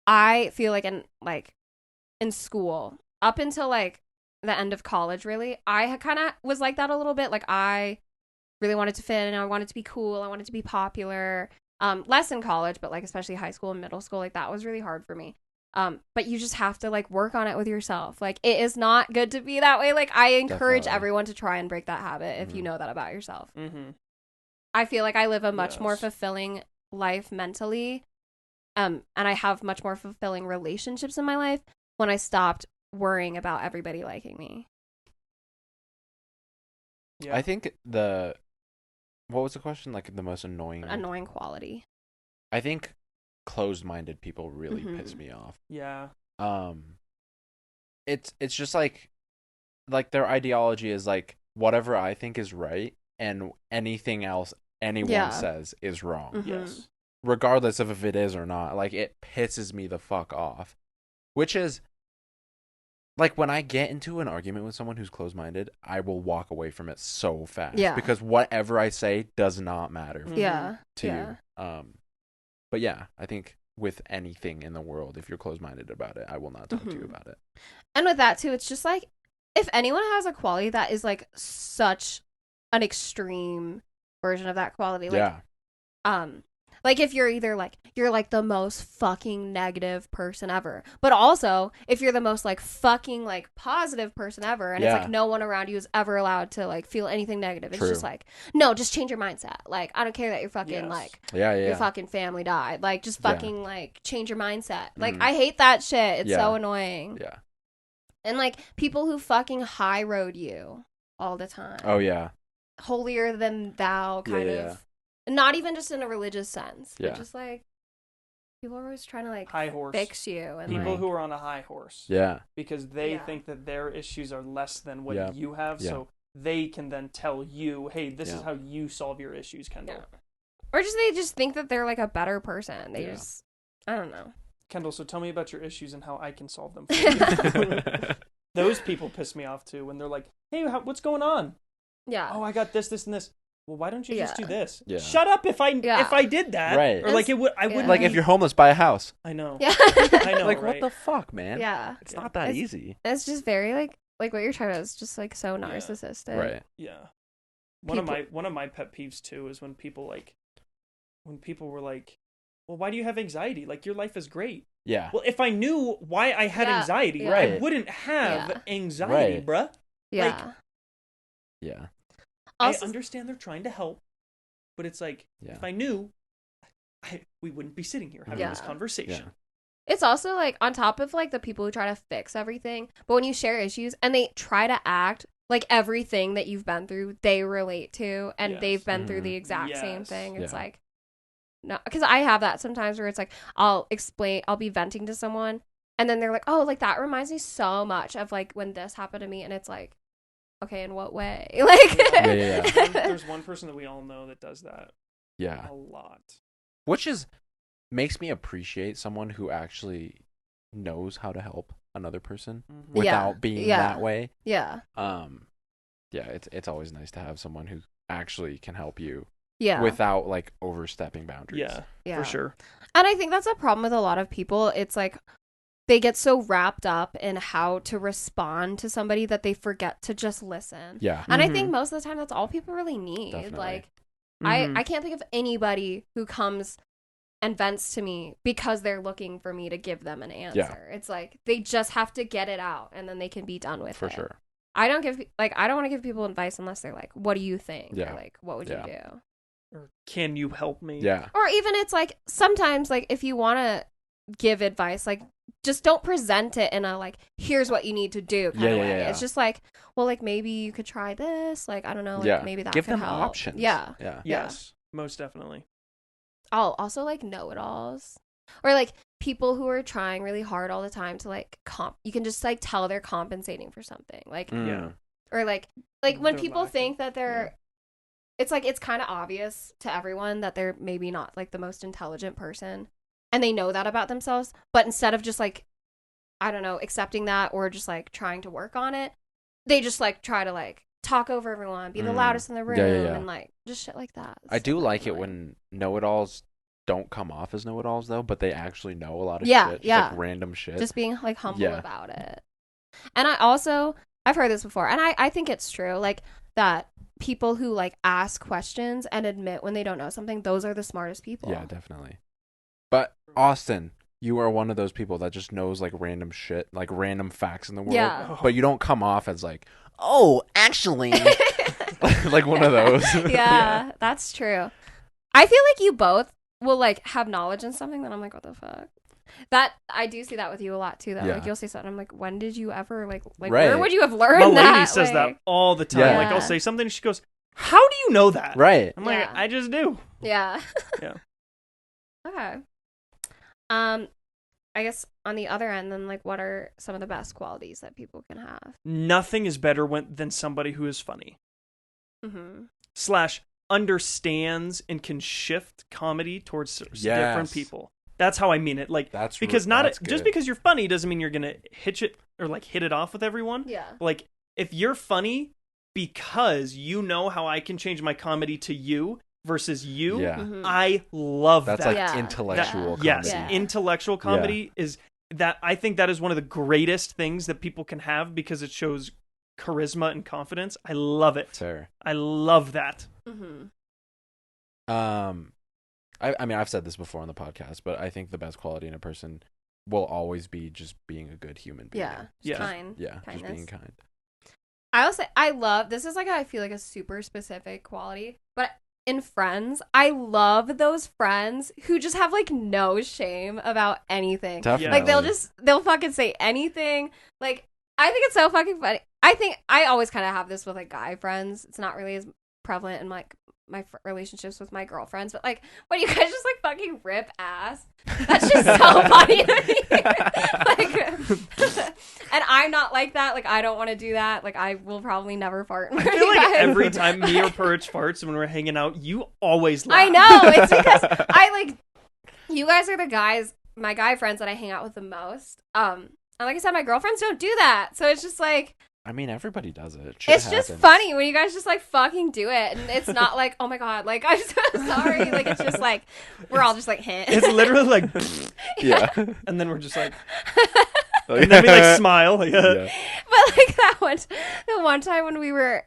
I feel like in school, up until, like, the end of college, really, I kind of was like that a little bit. Like, I really wanted to fit in, I wanted to be cool, I wanted to be popular. Less in college, but, like, especially high school and middle school, like, that was really hard for me. But you just have to, like, work on it with yourself. Like, it is not good to be that way. Like, I encourage Definitely. everyone to try and break that habit if you Mhm. know that about yourself. Mm-hmm. I feel like I live a much more Yes. fulfilling life mentally. And I have much more fulfilling relationships in my life when I stopped worrying about everybody liking me. Yeah. I think what was the question? Like, the most annoying. Annoying quality. I think closed-minded people really Mhm. piss me off. Yeah. It's just like their ideology is like whatever I think is right, and anything else anyone Yeah. says is wrong, Mhm. Yes. regardless of if it is or not. Like, it pisses me the fuck off. Which is, like, when I get into an argument with someone who's closed-minded, I will walk away from it so fast. Yeah. Because whatever I say does not matter Mhm. Yeah. to yeah. you. But yeah, I think with anything in the world, if you're closed-minded about it, I will not talk to you Mhm. about it. And with that too, it's just like, if anyone has a quality that is, like, such an extreme version of that quality, like, Yeah. like, if you're either, like, you're, like, the most fucking negative person ever, but also if you're the most, like, fucking, like, positive person ever, and it's Yeah. like no one around you is ever allowed to, like, feel anything negative. It's True. just like, no, just change your mindset. Like, I don't care that your fucking Yes. like Yeah, your yeah. fucking family died. Like, just Yeah. fucking like change your mindset. Like, Mhm. I hate that shit. It's so Yeah. annoying. Yeah. And, like, people who fucking high road you all the time. Oh, yeah. Holier than thou kind Yeah. of. Not even just in a religious sense, Yeah. but just, like, people are always trying to, like, High horse. fix you. And, People like, who are on a high horse. Yeah. Because they Yeah. think that their issues are less than what Yeah. you have, Yeah. so they can then tell you, hey, this is Yeah. how you solve your issues, Kendall. Yeah. Or just they just think that they're, like, a better person. They Yeah. just, I don't know. Kendall, so tell me about your issues and how I can solve them for you. Those people piss me off too when they're like, hey, what's going on? Yeah. Oh, I got this, this, and this. Well, why don't you just do Yeah. this? Yeah. Shut up if I Yeah. did that. Right. Or like I wouldn't Like, be- if you're homeless, buy a house. I know. Yeah. I know. Like, right? what the fuck, man? Yeah. It's not that It's- easy. It's just very, like what you're trying to, is just, like, so narcissistic. Right. Yeah. One of my pet peeves too is when people were like, well, why do you have anxiety? Like, your life is great. Yeah. Well, if I knew why I had Yeah, anxiety, yeah. I Right. wouldn't have Yeah. anxiety, Right. bruh. Yeah. Yeah. Also, I understand they're trying to help, but it's like, Yeah. if I knew, we wouldn't be sitting here having Yeah. this conversation. it's also, like, on top of, like, the people who try to fix everything, but when you share issues and they try to act like everything that you've been through, they relate to, and Yes. they've been through the exact same Yes. thing. It's Yeah. like, no, because I have that sometimes where it's like, I'll be venting to someone, and then they're like, oh, like that reminds me so much of like when this happened to me, and it's like, okay, in what way? Like, Yeah. There's one person that we all know that does that Yeah. a lot. Which makes me appreciate someone who actually knows how to help another person Mhm. without being Yeah. that way. yeah, Yeah, it's always nice to have someone who actually can help you yeah, without like overstepping boundaries. Yeah, yeah, for sure. And I think that's a problem with a lot of people. It's like they get so wrapped up in how to respond to somebody that they forget to just listen. Yeah. And I think most of the time that's all people really need. Definitely. Like Mhm. I can't think of anybody who comes and vents to me because they're looking for me to give them an answer. It's like they just have to get it out and then they can be done with For it. sure. I don't want to give people advice unless they're like, what do you think? Yeah. Or like, what would Yeah. you do? Or can you help me? Yeah. Or even it's like sometimes like if you want to give advice, like just don't present it in a like, here's what you need to do kind of way. Yeah. It's just like, well, like maybe you could try this. Like, I don't know. Like, Yeah. maybe that Give could them help. options. Yeah. Yeah. Yes, most definitely. Oh, also like know-it-alls. Or like people who are trying really hard all the time to like you can just like tell they're compensating for something. Like, Yeah. or like when They're people lacking. think that they're it's like it's kind of obvious to everyone that they're maybe not like the most intelligent person, and they know that about themselves, but instead of just like, I don't know, accepting that or just like trying to work on it, they just like try to like talk over everyone, be the loudest in the room, Yeah. and like just shit like that. I It's do so like it annoying. when know-it-alls don't come off as know-it-alls though, but they actually know a lot of Yeah, shit. Just, yeah. like random shit. just being like humble Yeah. about it. And I've heard this before, and I think it's true, like that people who like ask questions and admit when they don't know something, those are the smartest people. Yeah, definitely. But Austin, you are one of those people that just knows like random shit, like random facts in the world. Yeah. But you don't come off as like, oh, actually, like one of those. Yeah, that's true. I feel like you both will like have knowledge in something that I'm like, what the fuck? That I do see that with you a lot too, though. Yeah. Like you'll say something, I'm like, when did you ever like Right. where would you have learned My that? lady says that Like, all the time. Yeah. Like I'll say something, and she goes, "How do you know that?" Right. I'm like, Yeah. I just do. Yeah. Yeah. Okay. I guess on the other end, then like, what are some of the best qualities that people can have? Nothing is better than somebody who is funny. Mm-hmm. / understands and can shift comedy towards different Yes. people. That's how I mean it. Like That's because that's just good. because you're funny doesn't mean you're gonna hitch it or like hit it off with everyone. Yeah. Like if you're funny because you know how I can change my comedy to you versus you, Yeah. Mhm. I love That's that. like Yeah. intellectual comedy. Yes, Yeah. intellectual comedy is that. I think that is one of the greatest things that people can have because it shows charisma and confidence. I love it. Fair. I love that. Mm-hmm. I mean, I've said this before on the podcast, but I think the best quality in a person will always be just being a good human being. Yeah. Yeah. Kind. Yeah, Kindness. just being kind. I also I love this is like I feel like a super specific quality, but in friends, I love those friends who just have like no shame about anything. Definitely. Like they'll fucking say anything. Like I think it's so fucking funny. I think I always kind of have this with like guy friends. It's not really as prevalent in like my relationships with my girlfriends, but like when you guys just like fucking rip ass, that's just so funny to me. Like, and I'm not like that. Like I don't want to do that. Like I will probably never fart. In I front of feel you like guys. every time me or Purich farts when we're hanging out, you always laugh. I know. It's because I like you guys are the guys, my guy friends that I hang out with the most. And like I said, my girlfriends don't do that. So it's just like I mean, everybody does it. Shit it's just happens. funny when you guys just like fucking do it, and it's not like, oh my god, like I'm so sorry. Like it's just like we're all just like hit. It's literally like, Yeah. and then we're just like, and then we like smile. Like, Yeah. But like the one time when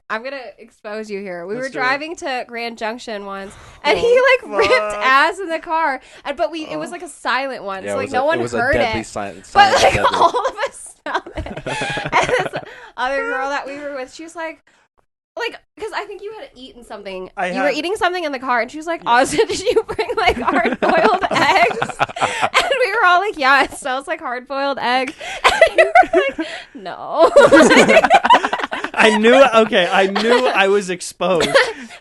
I'm gonna expose you here. We Let's were do it. driving to Grand Junction once, and he Oh, like ripped fuck. ass in the car, but it was like a silent one, Yeah, so it like was no one it was heard a deadly it. silence. But like all of us smelled it. And this other girl that we were with, she was like, because I think you had eaten something. You were had. eating something in the car, and she was like, Austin, did you bring like hard-boiled eggs? And we were all like, yeah, it smells like hard-boiled eggs. And you were like, no. I knew. Okay, I knew I was exposed.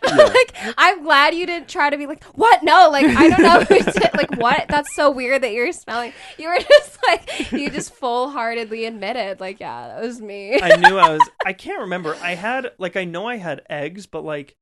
Like, I'm glad you didn't try to be like, what? No, like, I don't know who did. Like, what? That's so weird that you're smelling. You were just like, you just full-heartedly admitted, like, yeah, that was me. I knew I was. I can't remember. I had like, I know I had eggs, but like,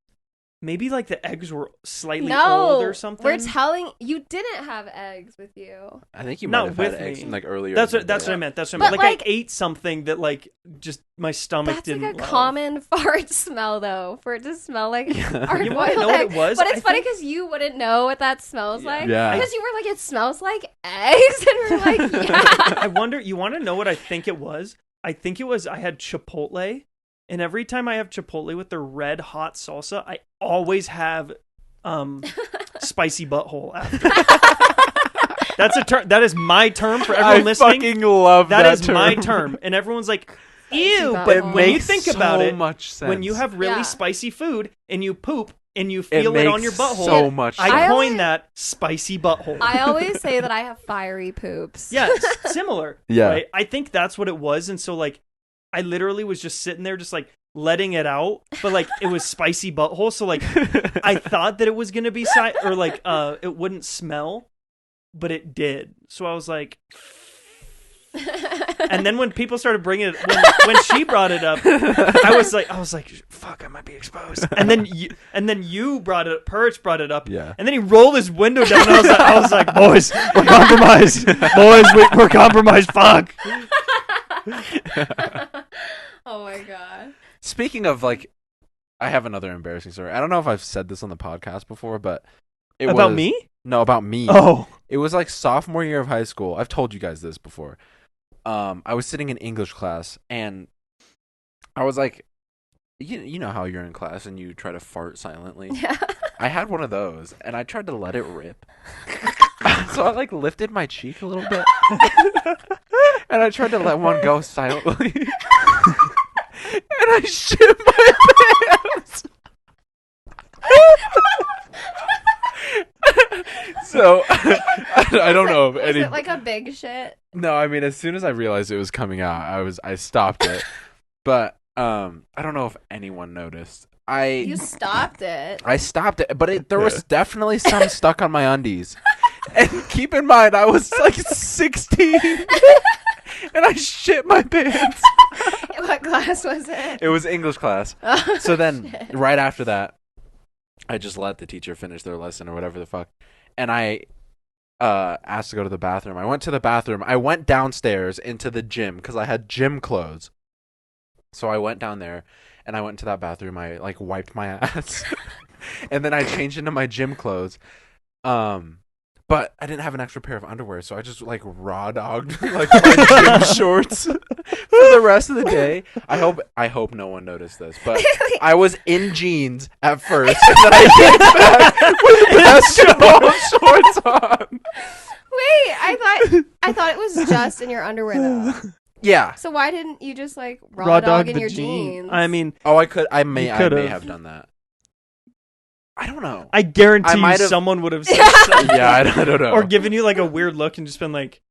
maybe like the eggs were slightly old or something. We're telling you didn't have eggs with you. I think you Not might have had with eggs me. like earlier. That's in what the that's day. what I meant. That's what I But, meant. Like, like, I ate something that like just my stomach That's didn't. like a love. common fart smell, though, for it to smell like hard You wanna boiled know what egg. it was? But it's I funny think- because you wouldn't know what that smells like. Yeah. Because you were like, it smells like eggs, and we're like, yeah. I wonder. You want to know what I think it was? I think it was. I had Chipotle, and every time I have Chipotle with the red hot salsa, I always have spicy butthole after. That's a term. That is my term for everyone I listening. fucking love that. That is term. my term, and everyone's like, "Ew!" butthole. But It when you makes think about so it, much sense. when you have really Yeah. spicy food and you poop and you It feel it, on makes your butthole, so much sense. I I coined always- that spicy butthole. I always say that I have fiery poops. Yeah, it's similar. Yeah. Right? I think that's what it was. And so, like, I literally was just sitting there, just like letting it out, but like it was spicy butthole. So, like, I thought that it was gonna be or like it wouldn't smell, but it did. So I was like, and then when people started bringing it, when she brought it up, I was like, fuck, I might be exposed. And then you brought it, Purich brought it up, Yeah. and then he rolled his window down. And I was like, boys, we're compromised. Boys, we're compromised. Fuck. Oh my god. Speaking of, like, I have another embarrassing story. I don't know if I've said this on the podcast before, but it About was, me? No, about me. Oh, It was like sophomore year of high school. I've told you guys this before. I was sitting in English class, and I was like, you know how you're in class and you try to fart silently? Yeah. I had one of those, and I tried to let it rip. So I, like, lifted my cheek a little bit, and I tried to let one go silently. And I shit my pants. So I don't know if Was any. it like a big shit? No, I mean, as soon as I realized it was coming out, I stopped it. But I don't know if anyone noticed. You stopped it. I stopped it, but there was definitely some stuck on my undies. And keep in mind, I was like 16, and I shit my pants. What class was it? It was English class. Oh, So then, shit. right after that, I just let the teacher finish their lesson or whatever the fuck. And I asked to go to the bathroom. I went to the bathroom. I went downstairs into the gym because I had gym clothes. So I went down there, and I went into that bathroom. I, like, wiped my ass. And then I changed into my gym clothes. But I didn't have an extra pair of underwear, so I just, like, raw dogged like my gym shorts for the rest of the day. I hope no one noticed this, but I was in jeans at first, and then I came back with basketball shorts on. Wait, I thought it was just in your underwear though. Yeah. So why didn't you just like raw dog in the your jean. jeans? I mean, Oh, I may You could've. have done that. I don't know. I guarantee I you might have- someone would have said something. Yeah, I don't know. Or given you like a weird look and just been like,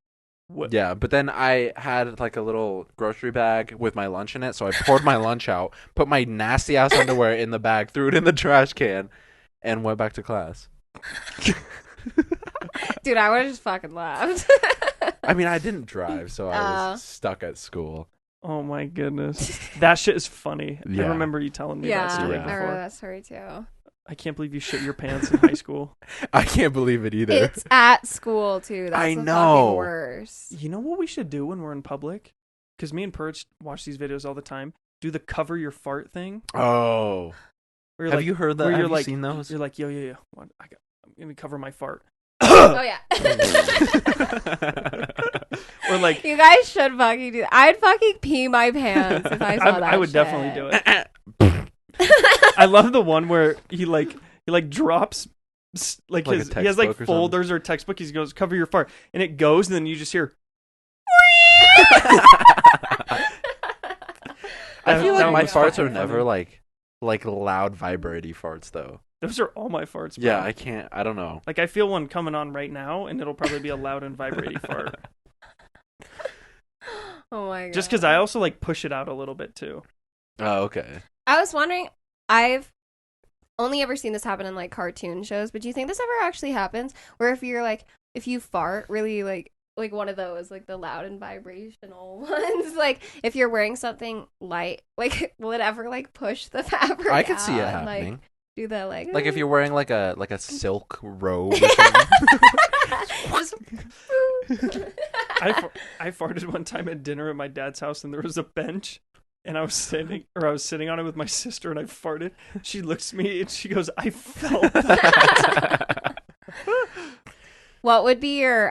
what? Yeah, but then I had like a little grocery bag with my lunch in it, so I poured my lunch out, put my nasty ass underwear in the bag, threw it in the trash can, and went back to class. Dude, I would have just fucking laughed. I mean, I didn't drive, so I Oh. was stuck at school. Oh my goodness. That shit is funny. I Yeah. remember you telling me that Yeah, story Yeah. I remember before. that story too. I can't believe you shit your pants in high school. I can't believe it either. It's at school too. That's I the know. fucking worst. You know what we should do when we're in public? Because me and Perch watch these videos all the time. Do the cover your fart thing. Oh, Where you're have like, you heard that? where Have you're you like, seen those? You're like, yo. What? I'm gonna cover my fart. Oh yeah. Or like, You guys should fucking do that. I'd fucking pee my pants if I saw that. I would shit. definitely do it. I love the one where he drops like Like a he has like textbook or something? folders or textbook. He goes, cover your fart, and it goes, and then you just hear. I feel Oh like my my God. farts are never like loud vibrating farts though. Those are all my farts. Bro. Yeah, I can't. I don't know. Like I feel one coming on right now, and it'll probably be a loud and vibrating fart. Oh my god. Just because I also like push it out a little bit too. Oh, okay. I was wondering, I've only ever seen this happen in like cartoon shows, but do you think this ever actually happens? Where if you're like, if you fart really like one of those, like the loud and vibrational ones, like if you're wearing something light, like will it ever like push the fabric I could see it out and, happening. like, do the Like if you're wearing like a silk robe or something. Just- I farted one time at dinner at my dad's house, and there was a bench, and I was sitting on it with my sister, and I farted. She looks at me and she goes, "I felt that." What would be your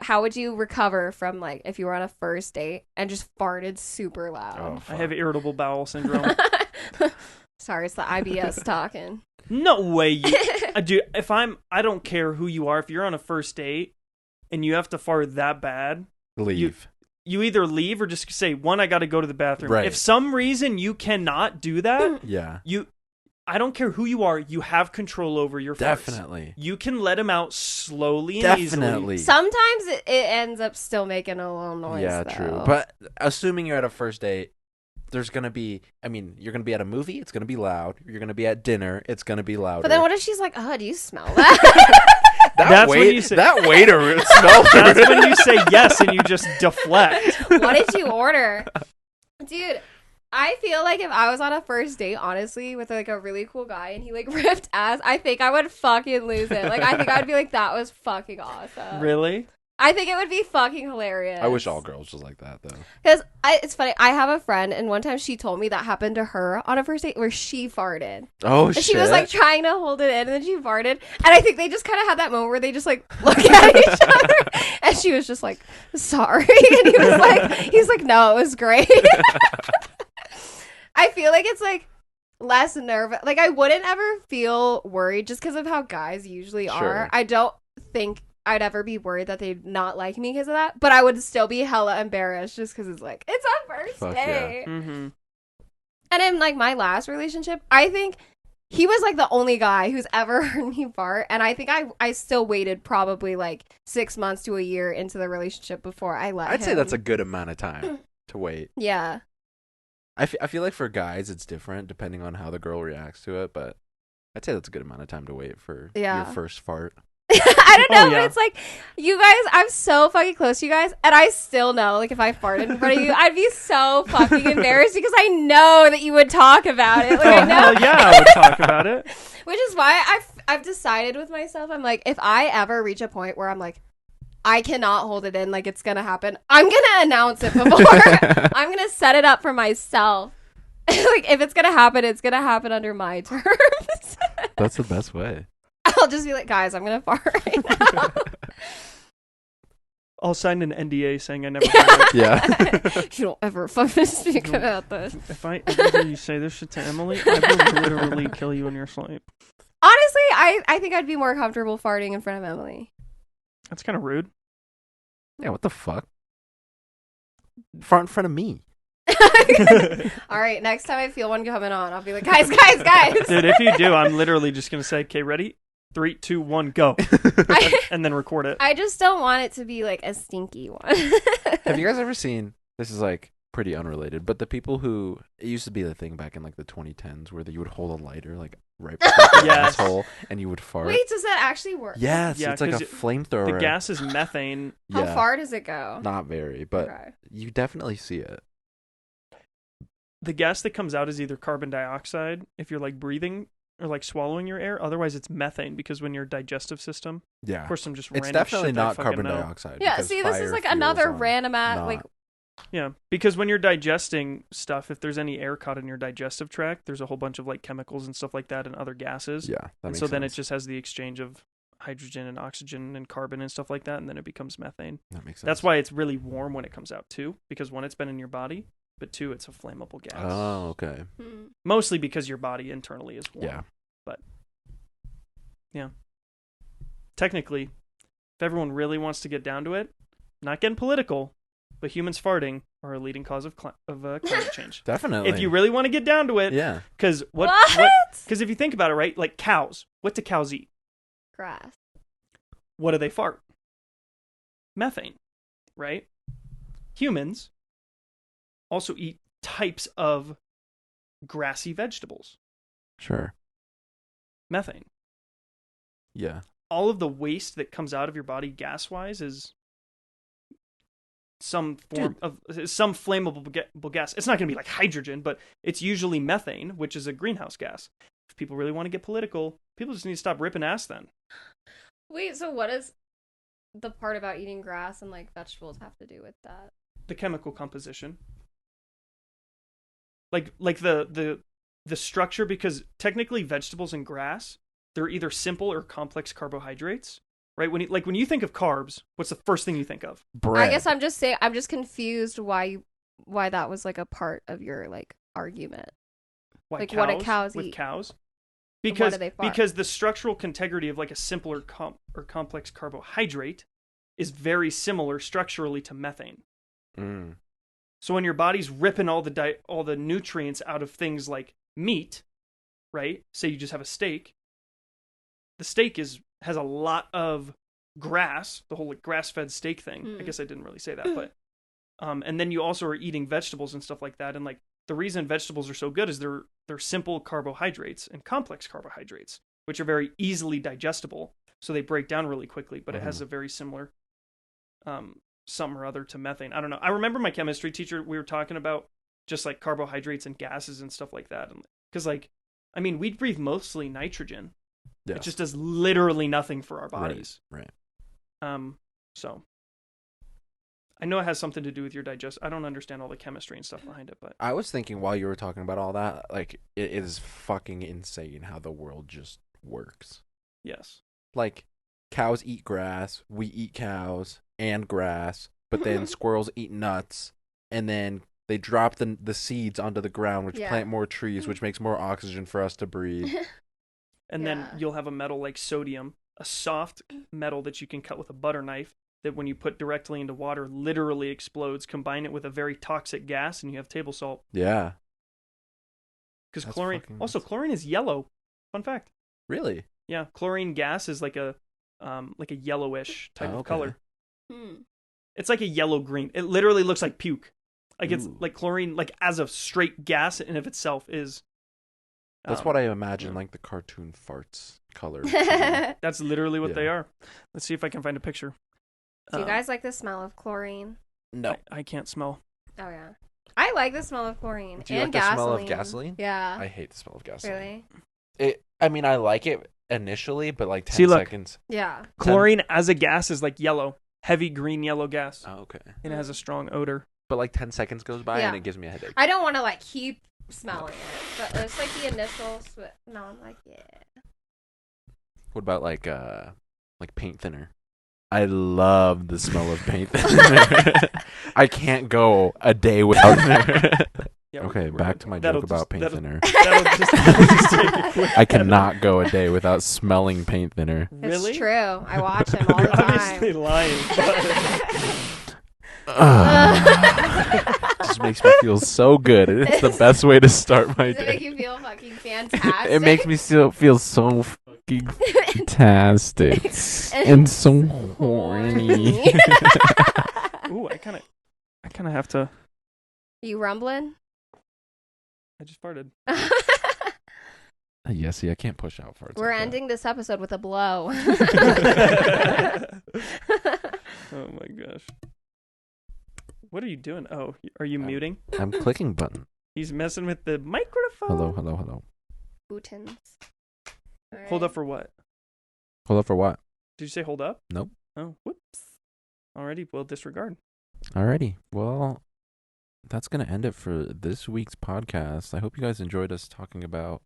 how would you recover from like if you were on a first date and just farted super loud? Oh, I have irritable bowel syndrome. Sorry, it's the IBS talking. No way, dude. I don't care who you are. If you're on a first date and you have to fart that bad, leave. You either leave or just say, one, I got to go to the bathroom. Right. If some reason you cannot do that, Yeah. I don't care who you are, you have control over your farts. Definitely. You can let them out slowly and Definitely. easily. Sometimes it ends up still making a little noise. Yeah, though. true. But assuming you're at a first date, there's going to be, I mean, you're going to be at a movie, it's going to be loud. You're going to be at dinner, it's going to be louder. But then what if she's like, "Oh, do you smell that?" That's when you say- that waiter smells That's when you say yes and you just deflect. What did you order? Dude, I feel like if I was on a first date, honestly, with like a really cool guy and he like ripped ass, I think I would fucking lose it. Like, I think I would be like, that was fucking awesome. Really? I think it would be fucking hilarious. I wish all girls was like that, though. Because it's funny, I have a friend, and one time she told me that happened to her on a first date where she farted. Oh, And shit. she was like trying to hold it in, and then she farted. And I think they just kind of had that moment where they just like look at each other. And she was just like, "Sorry." And he's like, "No, it was great." I feel like it's like less nervous. Like I wouldn't ever feel worried just because of how guys usually are. Sure. I don't think I'd ever be worried that they'd not like me because of that. But I would still be hella embarrassed just because it's like, it's our first Fuck yeah. date. Mm-hmm. And in like my last relationship, I think he was like the only guy who's ever heard me fart. And I think I still waited probably like 6 months to a year into the relationship before I let him. I'd say that's a good amount of time to wait. Yeah. I feel like for guys, it's different depending on how the girl reacts to it, but I'd say that's a good amount of time to wait for your first fart. I don't know, yeah. but it's like, you guys, I'm so fucking close to you guys, and I still know, like, if I farted in front of you, I'd be so fucking embarrassed because I know that you would talk about it. Like, I know. Hell yeah, I would talk about it. Which is why I've decided with myself, I'm like, if I ever reach a point where I'm like, I cannot hold it in, like, it's gonna happen, I'm gonna announce it before. I'm gonna set it up for myself. Like, if it's gonna happen, it's gonna happen under my terms. That's the best way. I'll just be like, guys, I'm gonna fart right now. I'll sign an NDA saying I never heard it. Yeah. You don't ever fucking speak about this. If I ever hear you say this shit to Emily, I will literally kill you in your sleep. Honestly, I think I'd be more comfortable farting in front of Emily. That's kind of rude. Yeah, what the fuck? Fart in front of me. All right, next time I feel one coming on, I'll be like, guys. Dude, if you do, I'm literally just going to say, okay, ready? 3, 2, 1, go. And then record it. I just don't want it to be like a stinky one. Have you guys ever seen, this is like pretty unrelated, but the people who, it used to be the thing back in like the 2010s where you would hold a lighter like right beside your Yes. asshole and you would fart. Wait, does that actually work? Yes, Yeah, it's like a 'cause flamethrower. The gas is methane. How Yeah, far does it go? not very, but Okay. you definitely see it. The gas that comes out is either carbon dioxide if you're like breathing or like swallowing your air. Otherwise, it's methane because when your digestive system. Yeah. Of course, some just It's random definitely shit that I not fucking carbon know. dioxide. Yeah, because see, this fire is like fuels another on random not. like. Yeah, because when you're digesting stuff, if there's any air caught in your digestive tract, there's a whole bunch of like chemicals and stuff like that and other gases. Yeah, that And makes so then it sense. just has the exchange of hydrogen and oxygen and carbon and stuff like that, and then it becomes methane. That makes sense. That's why it's really warm when it comes out too, because one, it's been in your body, but two, it's a flammable gas. Oh, okay. Mostly because your body internally is warm. Yeah. But yeah, technically, if everyone really wants to get down to it, not getting political, but humans farting are a leading cause of climate change. Definitely. If you really want to get down to it, Yeah. because What? Because if you think about it, right, like cows, what do cows eat? Grass. What do they fart? Methane, right? Humans also eat types of grassy vegetables. Sure. Methane. Yeah. All of the waste that comes out of your body gas-wise is some form of some flammable gas. It's not going to be like hydrogen, but it's usually methane, which is a greenhouse gas. If people really want to get political, people just need to stop ripping ass then. Wait, so what does the part about eating grass and like vegetables have to do with that? The chemical composition. Like the structure, because technically vegetables and grass, they're either simple or complex carbohydrates. Right? When you think of carbs, what's the first thing you think of? Bread. I guess I'm just confused why that was like a part of your like argument. Why like cows, what do cows with eat? Cows? What do they fart? Because the structural integrity of like a simpler or complex carbohydrate is very similar structurally to methane. Mm. So when your body's ripping all the nutrients out of things like meat, right? Say you just have a steak. The steak has a lot of grass, the whole like grass-fed steak thing. I guess I didn't really say that, but and then you also are eating vegetables and stuff like that. And like the reason vegetables are so good is they're simple carbohydrates and complex carbohydrates, which are very easily digestible. So they break down really quickly, but it has a very similar something or other to methane. I don't know. I remember my chemistry teacher, we were talking about just like carbohydrates and gases and stuff like that. Because like, I mean, we breathe mostly nitrogen. Yes. It just does literally nothing for our bodies. Right. So I know it has something to do with your I don't understand all the chemistry and stuff behind it, but I was thinking while you were talking about all that, like, it is fucking insane how the world just works. yes. Like, cows eat grass, we eat cows and grass, but then squirrels eat nuts, and then they drop the seeds onto the ground, which plant more trees, which makes more oxygen for us to breathe. And then you'll have a metal like sodium, a soft metal that you can cut with a butter knife that when you put directly into water literally explodes. Combine it with a very toxic gas and you have table salt. Yeah. Because That's chlorine, fucking also nuts. chlorine is yellow. Fun fact. Really? Yeah, chlorine gas is like a yellowish type of color. It's like a yellow green. It literally looks like puke. Like it's like chlorine, like as a straight gas in of itself is. That's what I imagine, like the cartoon farts color. That's literally what they are. Let's see if I can find a picture. Do you guys like the smell of chlorine? No. I can't smell. Oh yeah, I like the smell of chlorine Do you and like the gasoline. smell of gasoline? Yeah. I hate the smell of gasoline. Really? I mean, I like it initially, but like 10 See, look. seconds. Yeah. Chlorine as a gas is like yellow, heavy green yellow gas, Oh, okay. and it has a strong odor. But like 10 seconds goes by and it gives me a headache. I don't want to like keep smelling it, but it's like the initial. No, I'm like What about like paint thinner? I love the smell of paint thinner. I can't go a day without it. Yeah, Okay, we're back good. to my That'll joke about just- paint that'll- thinner. that'll just take a quick I cannot go a day without smelling paint thinner. Really? It's true. I watch him all the You're obviously time. lying. But... Just makes me feel so good. It's the best way to start my Does it make day. you feel fucking fantastic? It makes me feel so fucking fantastic and so horny. Ooh, I kind of have to. You rumbling? I just farted. Yeah, see, I can't push out farts. We're like that. ending this episode with a blow. Oh my gosh. What are you doing? Oh, are you muting? I'm clicking button. He's messing with the microphone. Hello. Bootins. Hold up for what? Hold up for what? Did you say hold up? Nope. Oh, whoops. Alrighty, we'll disregard. Alrighty. Well, that's going to end it for this week's podcast. I hope you guys enjoyed us talking about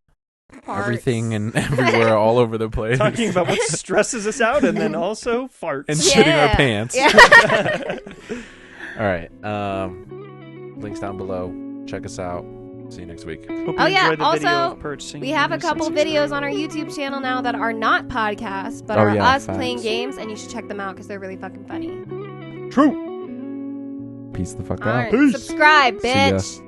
everything and everywhere all over the place. Talking about what stresses us out and then also farts. And shitting our pants. Yeah. All right. Links down below. Check us out. See you next week. Hope Oh, you yeah, enjoyed the video also, of Perch singing We have a in couple sixth videos grade. on our YouTube channel now that are not podcasts, but Oh, are yeah, us playing facts. games, and you should check them out because they're really fucking funny. True. Peace the fuck All out. right, subscribe, See ya. bitch.